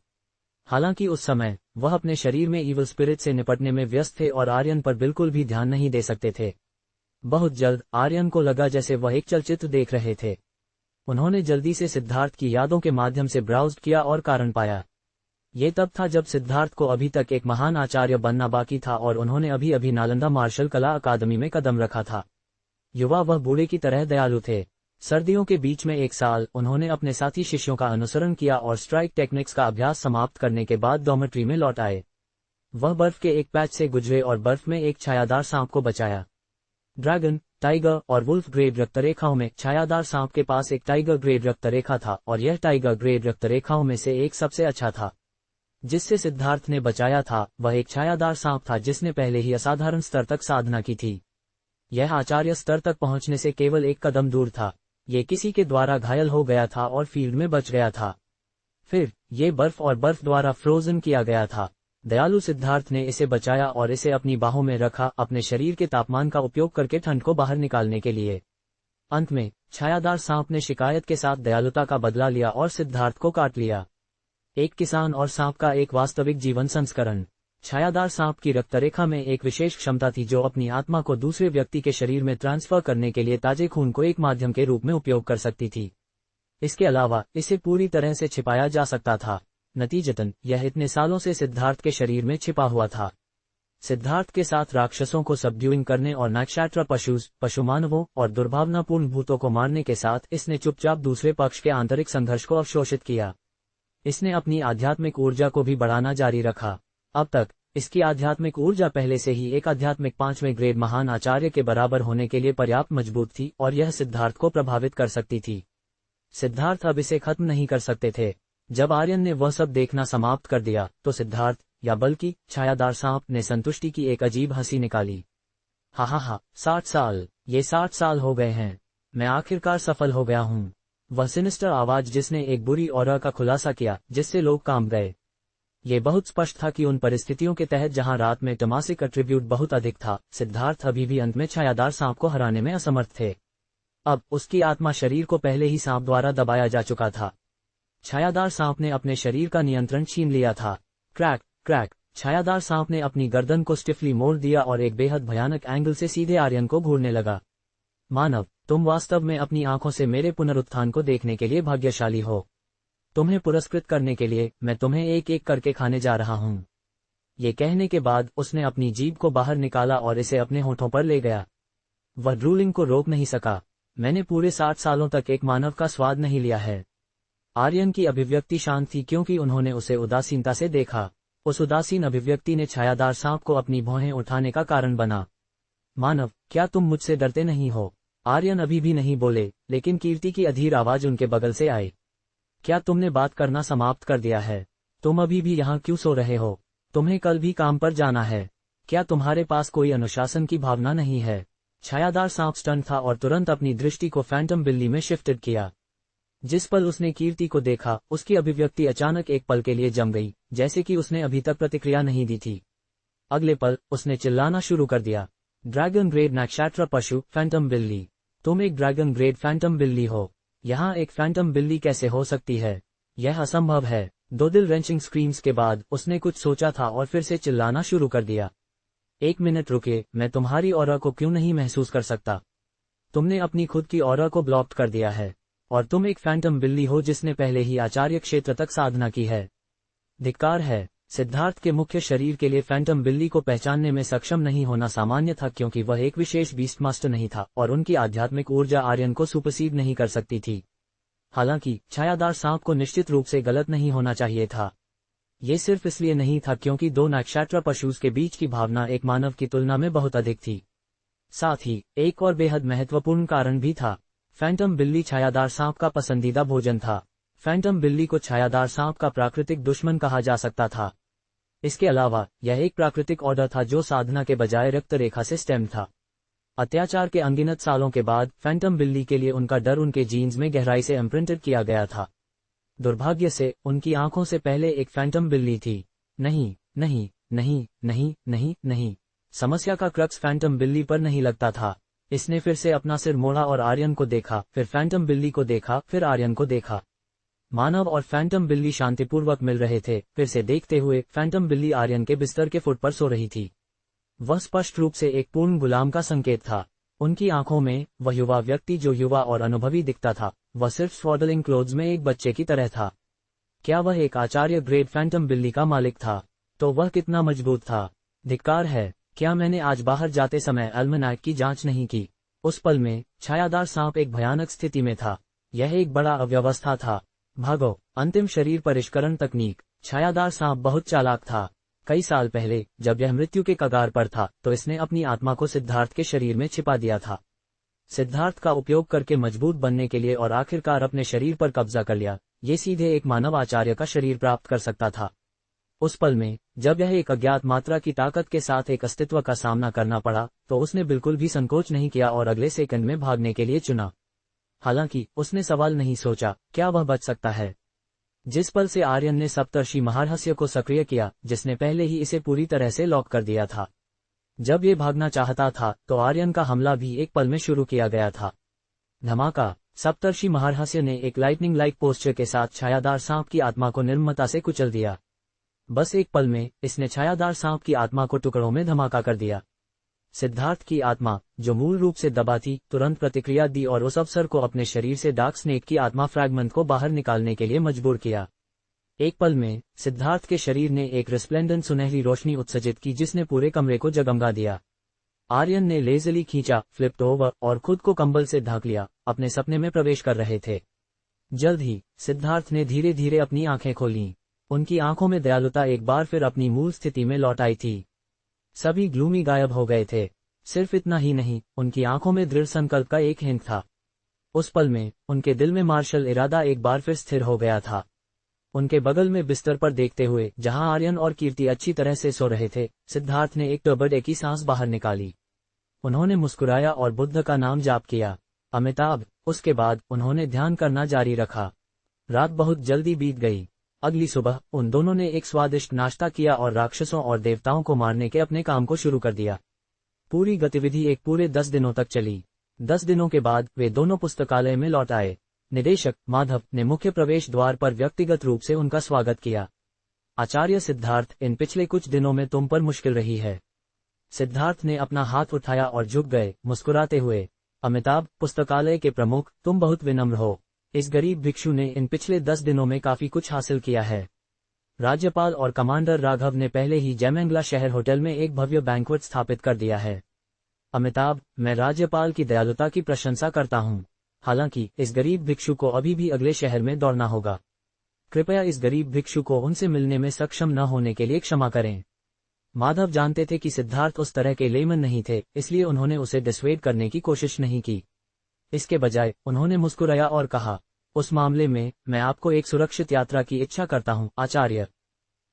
हालांकि उस समय वह अपने शरीर में ईविल स्पिरिट से निपटने में व्यस्त थे और आर्यन पर बिल्कुल भी ध्यान नहीं दे सकते थे। बहुत जल्द आर्यन को लगा जैसे वह एक चलचित्र देख रहे थे। उन्होंने जल्दी से सिद्धार्थ की यादों के माध्यम से ब्राउज किया और कारण पाया। ये तब था जब सिद्धार्थ को अभी तक एक महान आचार्य बनना बाकी था और उन्होंने अभी अभी नालंदा मार्शल कला अकादमी में कदम रखा था। युवा वह बूढ़े की तरह दयालु थे। सर्दियों के बीच में एक साल उन्होंने अपने साथी शिष्यों का अनुसरण किया और स्ट्राइक टेक्निक्स का अभ्यास समाप्त करने के बाद डॉर्मेट्री में लौट आए। वह बर्फ के एक पैच से गुजरे और बर्फ में एक छायादार सांप को बचाया। ड्रैगन, टाइगर और वुल्फ ग्रेड रक्तरेखाओं में छायादार सांप के पास एक टाइगर ग्रेड रक्तरेखा था और यह टाइगर ग्रेड रक्तरेखाओं में से एक सबसे अच्छा था। जिससे सिद्धार्थ ने बचाया था वह एक छायादार सांप था जिसने पहले ही असाधारण स्तर तक साधना की थी। यह आचार्य स्तर तक पहुंचने से केवल एक कदम दूर था। ये किसी के द्वारा घायल हो गया था और फील्ड में बच गया था। फिर ये बर्फ और बर्फ द्वारा फ्रोजन किया गया था। दयालु सिद्धार्थ ने इसे बचाया और इसे अपनी बाहों में रखा, अपने शरीर के तापमान का उपयोग करके ठंड को बाहर निकालने के लिए। अंत में छायादार सांप ने शिकायत के साथ दयालुता का बदला लिया और सिद्धार्थ को काट लिया। एक किसान और सांप का एक वास्तविक जीवन संस्करण। छायादार सांप की रक्तरेखा में एक विशेष क्षमता थी जो अपनी आत्मा को दूसरे व्यक्ति के शरीर में ट्रांसफर करने के लिए ताजे खून को एक माध्यम के रूप में उपयोग कर सकती थी। इसके अलावा इसे पूरी तरह से छिपाया जा सकता था। नतीजतन यह इतने सालों से सिद्धार्थ के शरीर में छिपा हुआ था। सिद्धार्थ के साथ राक्षसों को सबड्यूइंग करने और नक्षत्र पशुमानवों और दुर्भावनापूर्ण भूतों को मारने के साथ इसने चुपचाप दूसरे पक्ष के आंतरिक संघर्ष को अवशोषित किया। इसने अपनी आध्यात्मिक ऊर्जा को भी बढ़ाना जारी रखा। अब तक इसकी आध्यात्मिक ऊर्जा पहले से ही एक आध्यात्मिक 5वें ग्रेड महान आचार्य के बराबर होने के लिए पर्याप्त मजबूत थी और यह सिद्धार्थ को प्रभावित कर सकती थी। सिद्धार्थ अब इसे खत्म नहीं कर सकते थे। जब आर्यन ने वह सब देखना समाप्त कर दिया तो सिद्धार्थ, या बल्कि छायादार सांप, ने संतुष्टि की एक अजीब हंसी निकाली। हा 60 साल, ये 60 साल हो गए हैं। मैं आखिरकार सफल हो गया हूँ। वह सिनिस्टर आवाज जिसने एक बुरी ऑरा का खुलासा किया जिससे लोग कांप गए। ये बहुत स्पष्ट था कि उन परिस्थितियों के तहत जहां रात में टमासिक एट्रीब्यूट बहुत अधिक था, सिद्धार्थ अभी भी अंत में छायादार सांप को हराने में असमर्थ थे। अब उसकी आत्मा शरीर को पहले ही सांप द्वारा दबाया जा चुका था। छायादार सांप ने अपने शरीर का नियंत्रण छीन लिया था। क्रैक क्रैक, छायादार सांप ने अपनी गर्दन को स्टिफली मोड़ दिया और एक बेहद भयानक एंगल से सीधे आर्यन को घूरने लगा। मानव, तुम वास्तव में अपनी आंखों से मेरे पुनरुत्थान को देखने के लिए भाग्यशाली हो। तुम्हें पुरस्कृत करने के लिए मैं तुम्हें एक एक करके खाने जा रहा हूँ। ये कहने के बाद उसने अपनी जीभ को बाहर निकाला और इसे अपने होठों पर ले गया। वह ड्रूलिंग को रोक नहीं सका। मैंने पूरे 60 सालों तक एक मानव का स्वाद नहीं लिया है। आर्यन की अभिव्यक्ति शांत थी क्योंकि उन्होंने उसे उदासीनता से देखा। उस उदासीन अभिव्यक्ति ने छायादार सांप को अपनी भौहें उठाने का कारण बना। मानव, क्या तुम मुझसे डरते नहीं हो? आर्यन अभी भी नहीं बोले, लेकिन कीर्ति की अधीर आवाज उनके बगल से आई। क्या तुमने बात करना समाप्त कर दिया है? तुम अभी भी यहाँ क्यों सो रहे हो? तुम्हें कल भी काम पर जाना है। क्या तुम्हारे पास कोई अनुशासन की भावना नहीं है? छायादार सांप स्टन था और तुरंत अपनी दृष्टि को फैंटम बिल्ली में शिफ्टेड किया। जिस पल उसने कीर्ति को देखा, उसकी अभिव्यक्ति अचानक एक पल के लिए जम गई, जैसे कि उसने अभी तक प्रतिक्रिया नहीं दी थी। अगले पल उसने चिल्लाना शुरू कर दिया। ड्रैगन ग्रेड नक्षत्र पशु फैंटम बिल्ली, तुम एक ड्रैगन ग्रेड फैंटम बिल्ली हो। यहाँ एक फैंटम बिल्ली कैसे हो सकती है? यह असंभव है। 2 दिल रेंचिंग स्क्रीम्स के बाद उसने कुछ सोचा था और फिर से चिल्लाना शुरू कर दिया। 1 मिनट रुके, मैं तुम्हारी ऑरा को क्यों नहीं महसूस कर सकता? तुमने अपनी खुद की ऑरा को ब्लॉक कर दिया है और तुम एक फैंटम बिल्ली हो जिसने पहले ही आचार्य क्षेत्र तक साधना की है। धिक्कार है। सिद्धार्थ के मुख्य शरीर के लिए फैंटम बिल्ली को पहचानने में सक्षम नहीं होना सामान्य था, क्योंकि वह एक विशेष बीस्ट मास्टर नहीं था और उनकी आध्यात्मिक ऊर्जा आर्यन को सुपरसीड नहीं कर सकती थी। हालांकि छायादार सांप को निश्चित रूप से गलत नहीं होना चाहिए था। ये सिर्फ इसलिए नहीं था क्योंकि दो नक्षत्र पशुओं के बीच की भावना एक मानव की तुलना में बहुत अधिक थी। साथ ही एक और बेहद महत्वपूर्ण कारण भी था। फैंटम बिल्ली छायादार सांप का पसंदीदा भोजन था। फैंटम बिल्ली को छायादार सांप का प्राकृतिक दुश्मन कहा जा सकता था। इसके अलावा यह एक प्राकृतिक ऑर्डर था जो साधना के बजाय रक्त रेखा से स्टेम था। अत्याचार के अनगिनत सालों के बाद फैंटम बिल्ली के लिए उनका डर उनके जीन्स में गहराई से इम्प्रिंटेड किया गया था। दुर्भाग्य से उनकी आंखों से पहले एक फैंटम बिल्ली थी। नहीं नहीं नहीं नहीं नहीं नहीं, समस्या का क्रक्स फैंटम बिल्ली पर नहीं लगता था। इसने फिर से अपना सिर मोड़ा और आर्यन को देखा, फिर फैंटम बिल्ली को देखा, फिर आर्यन को देखा। मानव और फैंटम बिल्ली शांतिपूर्वक मिल रहे थे। फिर से देखते हुए फैंटम बिल्ली आर्यन के बिस्तर के फुट पर सो रही थी। वह स्पष्ट रूप से एक पूर्ण गुलाम का संकेत था। उनकी आंखों में वह युवा व्यक्ति जो युवा और अनुभवी दिखता था, वह सिर्फ स्वॉडलिंग क्लोथ्स में एक बच्चे की तरह था। क्या वह एक आचार्य ग्रेड फैंटम बिल्ली का मालिक था? तो वह कितना मजबूत था। धिक्कार है। क्या मैंने आज बाहर जाते समय अल्मनाक की जांच नहीं की? उस पल में छायादार सांप एक भयानक स्थिति में था। यह एक बड़ा अव्यवस्था था। भागो। अंतिम शरीर परिष्करण तकनीक। छायादार सांप बहुत चालाक था। कई साल पहले जब यह मृत्यु के कगार पर था तो इसने अपनी आत्मा को सिद्धार्थ के शरीर में छिपा दिया था। सिद्धार्थ का उपयोग करके मजबूत बनने के लिए और आखिरकार अपने शरीर पर कब्जा कर लिया। ये सीधे एक मानव आचार्य का शरीर प्राप्त कर सकता था। उस पल में जब यह एक अज्ञात मात्रा की ताकत के साथ एक अस्तित्व का सामना करना पड़ा तो उसने बिल्कुल भी संकोच नहीं किया और अगले सेकंड में भागने के लिए चुना। हालांकि उसने सवाल नहीं सोचा, क्या वह बच सकता है? जिस पल से आर्यन ने सप्तर्षि महारहस्य को सक्रिय किया, जिसने पहले ही इसे पूरी तरह से लॉक कर दिया था। जब ये भागना चाहता था तो आर्यन का हमला भी एक पल में शुरू किया गया था। धमाका। सप्तर्षि महारहस्य ने एक लाइटनिंग लाइक पोस्चर के साथ छायादार सांप की आत्मा को निर्ममता से कुचल दिया। बस एक पल में इसने छायादार सांप की आत्मा को टुकड़ों में धमाका कर दिया। सिद्धार्थ की आत्मा, जो मूल रूप से दबा थी, तुरंत प्रतिक्रिया दी और उस अफसर को अपने शरीर से डार्क स्नेक की आत्मा फ्रैगमेंट को बाहर निकालने के लिए मजबूर किया। एक पल में सिद्धार्थ के शरीर ने एक रिस्प्लेंडेंट सुनहरी रोशनी उत्सर्जित की जिसने पूरे कमरे को जगमगा दिया। आर्यन ने लेजली खींचा, फ्लिप्ड ओवर और खुद को कंबल से ढक लिया। अपने सपने में प्रवेश कर रहे थे। जल्द ही सिद्धार्थ ने धीरे धीरे अपनी आंखें खोलीं। उनकी आंखों में दयालुता एक बार फिर अपनी मूल स्थिति में लौट आई थी। सभी ग्लूमी गायब हो गए थे। सिर्फ इतना ही नहीं, उनकी आंखों में दृढ़ संकल्प का एक हिंट था। उस पल में उनके दिल में मार्शल इरादा एक बार फिर स्थिर हो गया था। उनके बगल में बिस्तर पर देखते हुए, जहां आर्यन और कीर्ति अच्छी तरह से सो रहे थे, सिद्धार्थ ने एक टर्बड की सांस बाहर निकाली। उन्होंने मुस्कुराया और बुद्ध का नाम जाप किया, अमिताभ। उसके बाद उन्होंने ध्यान करना जारी रखा। रात बहुत जल्दी बीत गई। अगली सुबह उन दोनों ने एक स्वादिष्ट नाश्ता किया और राक्षसों और देवताओं को मारने के अपने काम को शुरू कर दिया। पूरी गतिविधि एक पूरे 10 दिनों तक चली। 10 दिनों के बाद वे दोनों पुस्तकालय में लौट आए। निदेशक माधव ने मुख्य प्रवेश द्वार पर व्यक्तिगत रूप से उनका स्वागत किया। आचार्य सिद्धार्थ, इन पिछले कुछ दिनों में तुम पर मुश्किल रही है। सिद्धार्थ ने अपना हाथ उठाया और झुक गए, मुस्कुराते हुए। अमिताभ, पुस्तकालय के प्रमुख, तुम बहुत विनम्र हो। इस गरीब भिक्षु ने इन पिछले 10 दिनों में काफी कुछ हासिल किया है। राज्यपाल और कमांडर राघव ने पहले ही जयमंगला शहर होटल में एक भव्य बैंक्वेट स्थापित कर दिया है। अमिताभ, मैं राज्यपाल की दयालुता की प्रशंसा करता हूँ। हालांकि इस गरीब भिक्षु को अभी भी अगले शहर में दौड़ना होगा। कृपया इस गरीब भिक्षु को उनसे मिलने में सक्षम न होने के लिए क्षमा करें। माधव जानते थे कि सिद्धार्थ उस तरह के लेमन नहीं थे, इसलिए उन्होंने उसे डिसवेड करने की कोशिश नहीं की। इसके बजाय उन्होंने मुस्कुराया और कहा, उस मामले में मैं आपको एक सुरक्षित यात्रा की इच्छा करता हूं, आचार्य।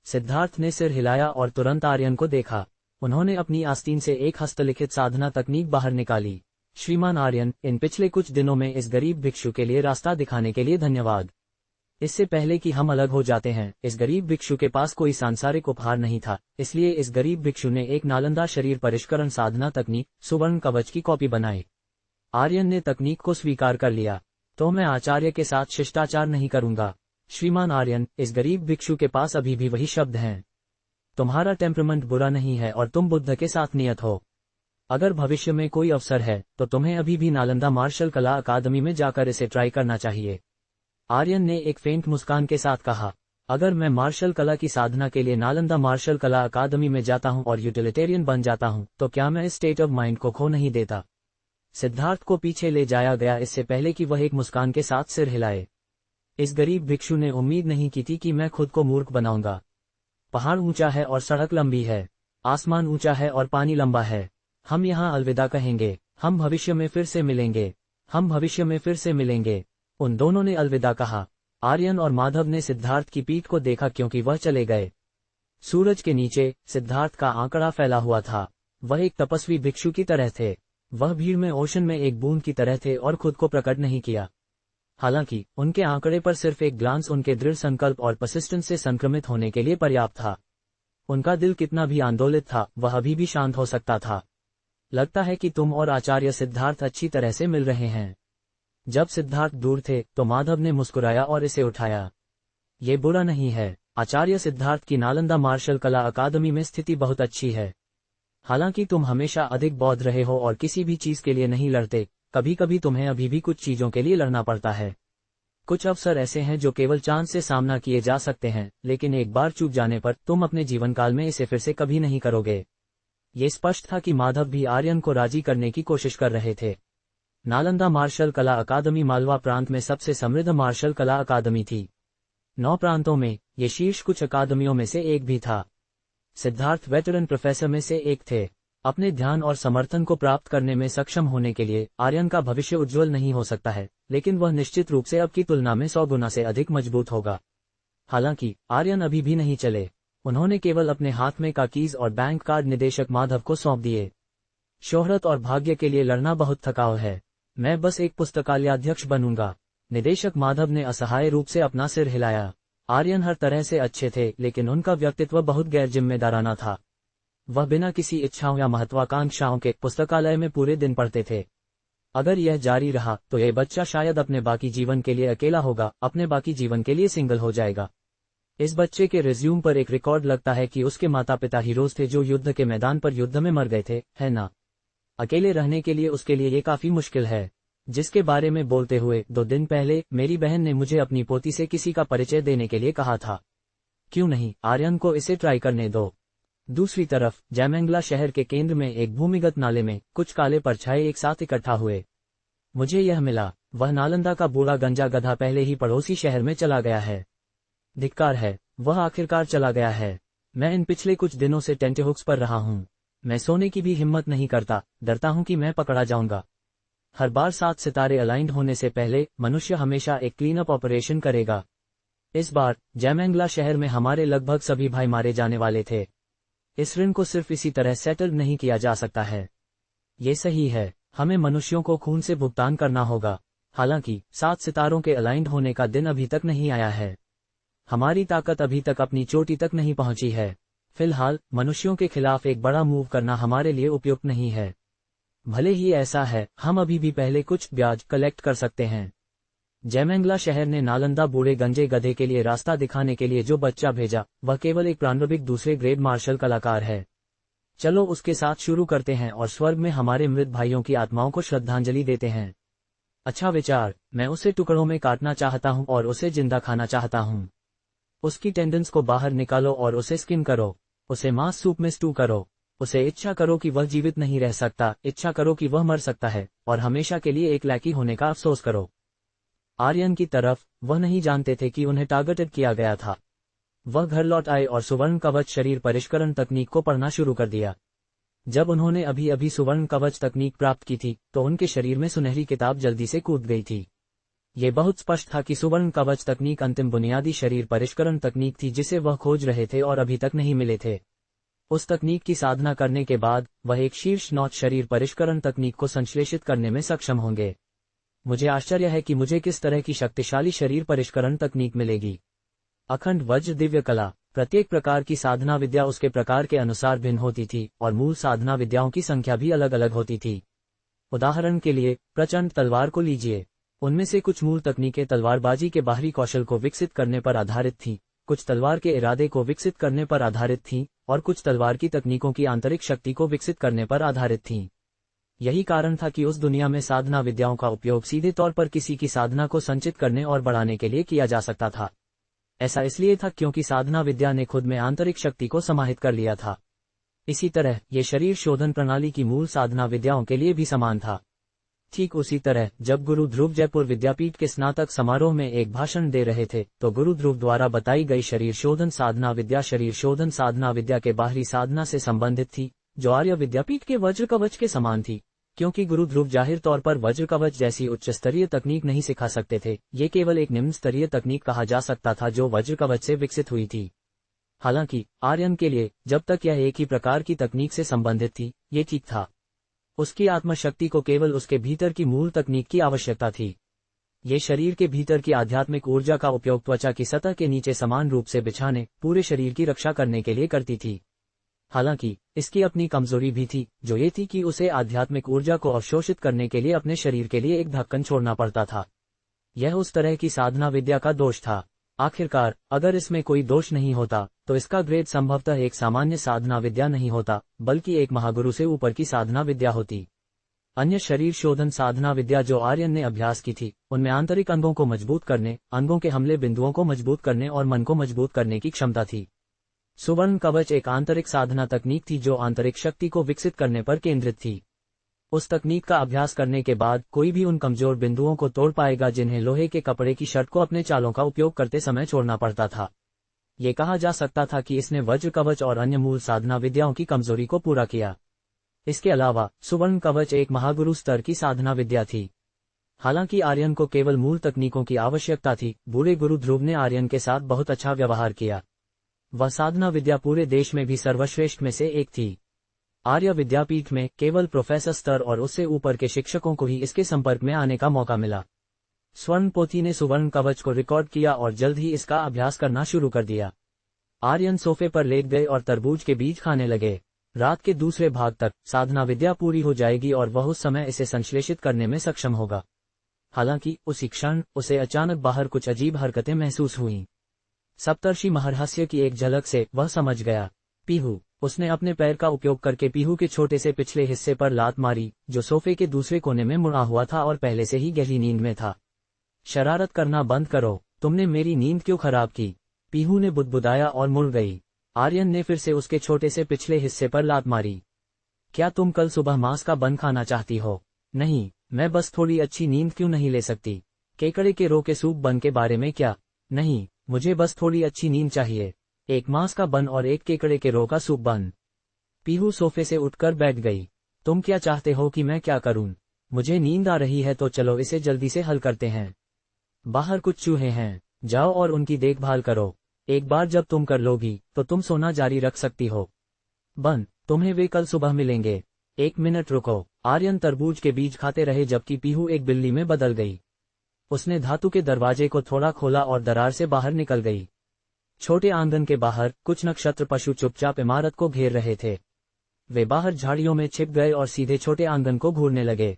सिद्धार्थ ने सिर हिलाया और तुरंत आर्यन को देखा। उन्होंने अपनी आस्तीन से एक हस्तलिखित साधना तकनीक बाहर निकाली। श्रीमान आर्यन, इन पिछले कुछ दिनों में इस गरीब भिक्षु के लिए रास्ता दिखाने के लिए धन्यवाद। इससे पहले कि हम अलग हो जाते हैं, इस गरीब भिक्षु के पास कोई सांसारिक उपहार नहीं था, इसलिए इस गरीब भिक्षु ने एक नालंदा शरीर परिष्करण साधना तकनीक सुवर्ण कवच की कॉपी बनाई। आर्यन ने तकनीक को स्वीकार कर लिया। तो मैं आचार्य के साथ शिष्टाचार नहीं करूंगा। श्रीमान आर्यन, इस गरीब भिक्षु के पास अभी भी वही शब्द हैं। तुम्हारा टेम्परामेंट बुरा नहीं है और तुम बुद्ध के साथ नियत हो। अगर भविष्य में कोई अवसर है तो तुम्हें अभी भी नालंदा मार्शल कला अकादमी में जाकर इसे ट्राई करना चाहिए। आर्यन ने एक फेंट मुस्कान के साथ कहा। अगर मैं मार्शल कला की साधना के लिए नालंदा मार्शल कला अकादमी में जाता हूं और यूटिलिटेरियन बन जाता हूं, तो क्या मैं इस स्टेट ऑफ माइंड को खो नहीं देता? सिद्धार्थ को पीछे ले जाया गया इससे पहले कि वह एक मुस्कान के साथ सिर हिलाए। इस गरीब भिक्षु ने उम्मीद नहीं की थी कि मैं खुद को मूर्ख बनाऊंगा। पहाड़ ऊंचा है और सड़क लंबी है, आसमान ऊंचा है और पानी लंबा है। हम यहाँ अलविदा कहेंगे, हम भविष्य में फिर से मिलेंगे, हम भविष्य में फिर से मिलेंगे। उन दोनों ने अलविदा कहा। आर्यन और माधव ने सिद्धार्थ की पीठ को देखा क्योंकि वह चले गए। सूरज के नीचे सिद्धार्थ का आंकड़ा फैला हुआ था। वह एक तपस्वी भिक्षु की तरह थे। वह भीड़ में ओशन में एक बूंद की तरह थे और खुद को प्रकट नहीं किया। हालांकि उनके आंकड़े पर सिर्फ एक ग्लांस उनके दृढ़ संकल्प और परसिस्टेंस से संक्रमित होने के लिए पर्याप्त था। उनका दिल कितना भी आंदोलित था, वह अभी भी शांत हो सकता था। लगता है कि तुम और आचार्य सिद्धार्थ अच्छी तरह से मिल रहे हैं। जब सिद्धार्थ दूर थे तो माधव ने मुस्कुराया और इसे उठाया। ये बुरा नहीं है। आचार्य सिद्धार्थ की नालंदा मार्शल कला अकादमी में स्थिति बहुत अच्छी है। हालांकि तुम हमेशा अधिक बौद्ध रहे हो और किसी भी चीज के लिए नहीं लड़ते। कभी कभी तुम्हें अभी भी कुछ चीजों के लिए लड़ना पड़ता है। कुछ अवसर ऐसे हैं जो केवल चांस से सामना किए जा सकते हैं, लेकिन एक बार चूक जाने पर तुम अपने जीवन काल में इसे फिर से कभी नहीं करोगे। ये स्पष्ट था कि माधव भी आर्यन को राजी करने की कोशिश कर रहे थे। नालंदा मार्शल कला अकादमी मालवा प्रांत में सबसे समृद्ध मार्शल कला अकादमी थी। 9 प्रांतों में ये शीर्ष कुछ अकादमियों में से एक भी था। सिद्धार्थ वेटरन प्रोफेसर में से एक थे। अपने ध्यान और समर्थन को प्राप्त करने में सक्षम होने के लिए आर्यन का भविष्य उज्जवल नहीं हो सकता है, लेकिन वह निश्चित रूप से अब की तुलना में 100 गुना से अधिक मजबूत होगा। हालांकि आर्यन अभी भी नहीं चले। उन्होंने केवल अपने हाथ में काकीज और बैंक कार्ड निदेशक माधव को सौंप दिए। शोहरत और भाग्य के लिए लड़ना बहुत थकाऊ है। मैं बस एक पुस्तकालयाध्यक्ष बनूंगा। निदेशक माधव ने असहाय रूप से अपना सिर हिलाया। आर्यन हर तरह से अच्छे थे, लेकिन उनका व्यक्तित्व बहुत गैर जिम्मेदाराना था। वह बिना किसी इच्छाओं या महत्वाकांक्षाओं के पुस्तकालय में पूरे दिन पढ़ते थे। अगर यह जारी रहा तो यह बच्चा शायद अपने बाकी जीवन के लिए अकेला होगा, अपने बाकी जीवन के लिए सिंगल हो जाएगा। इस बच्चे के रिज्यूम पर एक रिकॉर्ड लगता है कि उसके माता पिता हीरोज थे जो युद्ध के मैदान पर युद्ध में मर गए थे, है ना? अकेले रहने के लिए उसके लिए ये काफी मुश्किल है। जिसके बारे में बोलते हुए 2 दिन पहले मेरी बहन ने मुझे अपनी पोती से किसी का परिचय देने के लिए कहा था। क्यों नहीं, आर्यन को इसे ट्राई करने दो। दूसरी तरफ जैमेंगला शहर के केंद्र में एक भूमिगत नाले में कुछ काले परछाए एक साथ इकट्ठा हुए। मुझे यह मिला, वह नालंदा का बूढ़ा गंजा गधा पहले ही पड़ोसी शहर में चला गया है। धिक्कार है, वह आखिरकार चला गया है। मैं इन पिछले कुछ दिनों से टेंटेहुक्स पर रहा हूँ। मैं सोने की भी हिम्मत नहीं करता, डरता हूँ कि मैं पकड़ा जाऊंगा। हर बार 7 सितारे अलाइंड होने से पहले मनुष्य हमेशा एक क्लीन अप ऑपरेशन करेगा। इस बार जैमेंगला शहर में हमारे लगभग सभी भाई मारे जाने वाले थे। इस ऋण को सिर्फ इसी तरह सेटल नहीं किया जा सकता है। ये सही है, हमें मनुष्यों को खून से भुगतान करना होगा। हालांकि 7 सितारों के अलाइंड होने का दिन अभी तक नहीं आया है। हमारी ताकत अभी तक अपनी चोटी तक नहीं पहुंची है। फिलहाल मनुष्यों के खिलाफ एक बड़ा मूव करना हमारे लिए उपयुक्त नहीं है। भले ही ऐसा है, हम अभी भी पहले कुछ ब्याज कलेक्ट कर सकते हैं। जैमेंगला शहर ने नालंदा बूढ़े गंजे गधे के लिए रास्ता दिखाने के लिए जो बच्चा भेजा, वह केवल एक प्रारंभिक दूसरे ग्रेड मार्शल कलाकार है। चलो उसके साथ शुरू करते हैं और स्वर्ग में हमारे मृत भाइयों की आत्माओं को श्रद्धांजलि देते हैं। अच्छा विचार, मैं उसे टुकड़ों में काटना चाहता हूं और उसे जिंदा खाना चाहता हूं। उसकी टेंडन्स को बाहर निकालो और उसे स्किन करो। उसे मांस सूप में स्टू करो। उसे इच्छा करो कि वह जीवित नहीं रह सकता, इच्छा करो कि वह मर सकता है, और हमेशा के लिए एक लैकी होने का अफसोस करो। आर्यन की तरफ, वह नहीं जानते थे कि उन्हें टारगेटेड किया गया था। वह घर लौट आए और सुवर्ण कवच शरीर परिष्करण तकनीक को पढ़ना शुरू कर दिया। जब उन्होंने अभी अभी सुवर्ण कवच तकनीक प्राप्त की थी तो उनके शरीर में सुनहरी किताब जल्दी से कूद गई थी। ये बहुत स्पष्ट था कि सुवर्ण कवच तकनीक अंतिम बुनियादी शरीर परिष्करण तकनीक थी जिसे वह खोज रहे थे और अभी तक नहीं मिले थे। उस तकनीक की साधना करने के बाद वह एक शीर्ष नौच शरीर परिष्करण तकनीक को संश्लेषित करने में सक्षम होंगे। मुझे आश्चर्य है कि मुझे किस तरह की शक्तिशाली शरीर परिष्करण तकनीक मिलेगी। अखंड वज्र दिव्य कला। प्रत्येक प्रकार की साधना विद्या उसके प्रकार के अनुसार भिन्न होती थी और मूल साधना विद्याओं की संख्या भी अलग अलग होती थी। उदाहरण के लिए प्रचंड तलवार को लीजिए। उनमें से कुछ मूल तकनीकें तलवारबाजी के बाहरी कौशल को विकसित करने पर आधारित थीं, कुछ तलवार के इरादे को विकसित करने पर आधारित थीं, और कुछ तलवार की तकनीकों की आंतरिक शक्ति को विकसित करने पर आधारित थीं। यही कारण था कि उस दुनिया में साधना विद्याओं का उपयोग सीधे तौर पर किसी की साधना को संचित करने और बढ़ाने के लिए किया जा सकता था। ऐसा इसलिए था क्योंकि साधना विद्या ने खुद में आंतरिक शक्ति को समाहित कर लिया था। इसी तरह ये शरीर शोधन प्रणाली की मूल साधना विद्याओं के लिए भी समान था। ठीक उसी तरह जब गुरु ध्रुव जयपुर विद्यापीठ के स्नातक समारोह में एक भाषण दे रहे थे तो गुरु ध्रुव द्वारा बताई गई शरीर शोधन साधना विद्या के बाहरी साधना से संबंधित थी, जो आर्य विद्यापीठ के वज्र कवच के समान थी। क्योंकि गुरु ध्रुव जाहिर तौर पर वज्र कवच जैसी उच्च स्तरीय तकनीक नहीं सिखा सकते थे, ये केवल एक निम्न स्तरीय तकनीक कहा जा सकता था जो वज्र कवच से विकसित हुई थी। हालांकि आर्यन के लिए जब तक यह एक ही प्रकार की तकनीक से संबंधित थी, ये ठीक था। उसकी आत्मशक्ति को केवल उसके भीतर की मूल तकनीक की आवश्यकता थी। ये शरीर के भीतर की आध्यात्मिक ऊर्जा का उपयोग त्वचा की सतह के नीचे समान रूप से बिछाने, पूरे शरीर की रक्षा करने के लिए करती थी। हालांकि इसकी अपनी कमजोरी भी थी, जो ये थी कि उसे आध्यात्मिक ऊर्जा को अवशोषित करने के लिए अपने शरीर के लिए एक ढक्कन छोड़ना पड़ता था। यह उस तरह की साधना विद्या का दोष था। आखिरकार अगर इसमें कोई दोष नहीं होता तो इसका ग्रेड संभवतः एक सामान्य साधना विद्या नहीं होता, बल्कि एक महागुरु से ऊपर की साधना विद्या होती। अन्य शरीर शोधन साधना विद्या जो आर्यन ने अभ्यास की थी, उनमें आंतरिक अंगों को मजबूत करने, अंगों के हमले बिंदुओं को मजबूत करने और मन को मजबूत करने की क्षमता थी। सुवर्ण कवच एक आंतरिक साधना तकनीक थी जो आंतरिक शक्ति को विकसित करने पर केंद्रित थी। उस तकनीक का अभ्यास करने के बाद कोई भी उन कमजोर बिंदुओं को तोड़ पाएगा जिन्हें लोहे के कपड़े की शर्ट को अपने चालों का उपयोग करते समय छोड़ना पड़ता था। ये कहा जा सकता था कि इसने वज्र कवच और अन्य मूल साधना विद्याओं की कमजोरी को पूरा किया। इसके अलावा सुवर्ण कवच एक महागुरु स्तर की साधना विद्या थी। हालांकि आर्यन को केवल मूल तकनीकों की आवश्यकता थी, बूढ़े गुरु ध्रुव ने आर्यन के साथ बहुत अच्छा व्यवहार किया। वह साधना विद्या पूरे देश में भी सर्वश्रेष्ठ में से एक थी। आर्य विद्यापीठ में केवल प्रोफेसर स्तर और उससे ऊपर के शिक्षकों को ही इसके संपर्क में आने का मौका मिला। स्वर्ण पोथी ने सुवर्ण कवच को रिकॉर्ड किया और जल्द ही इसका अभ्यास करना शुरू कर दिया। आर्यन सोफे पर लेट गए और तरबूज के बीज खाने लगे। रात के दूसरे भाग तक साधना विद्या पूरी हो जाएगी और वह उस समय इसे संश्लेषित करने में सक्षम होगा। हालांकि उसी क्षण उसे अचानक बाहर कुछ अजीब हरकतें महसूस हुईं। सप्तर्षि महर्षि की एक झलक से वह समझ गया। पीहू। उसने अपने पैर का उपयोग करके पीहू के छोटे से पिछले हिस्से पर लात मारी, जो सोफे के दूसरे कोने में मुड़ा हुआ था और पहले से ही गहरी नींद में था। शरारत करना बंद करो, तुमने मेरी नींद क्यों खराब की? पीहू ने बुदबुदाया और मुड़ गई। आर्यन ने फिर से उसके छोटे से पिछले हिस्से पर लात मारी। क्या तुम कल सुबह मांस का बन खाना चाहती हो? नहीं, मैं बस थोड़ी अच्छी नींद क्यों नहीं ले सकती? केकड़े के रो के सूप बन के बारे में क्या? नहीं, मुझे बस थोड़ी अच्छी नींद चाहिए। एक मांस का बन और एक केकड़े के रो का सूप बन। पीहू सोफे से उठकर बैठ गई। तुम क्या चाहते हो कि मैं क्या करूं? मुझे नींद आ रही है तो चलो इसे जल्दी से हल करते हैं। बाहर कुछ चूहे हैं, जाओ और उनकी देखभाल करो। एक बार जब तुम कर लोगी तो तुम सोना जारी रख सकती हो। बन, तुम्हें वे कल सुबह मिलेंगे। 1 मिनट रुको। आर्यन तरबूज के बीज खाते रहे जबकि पीहू एक बिल्ली में बदल गई। उसने धातु के दरवाजे को थोड़ा खोला और दरार से बाहर निकल गई। छोटे आंगन के बाहर कुछ नक्षत्र पशु चुपचाप इमारत को घेर रहे थे। वे बाहर झाड़ियों में छिप गए और सीधे छोटे आंगन को घूरने लगे।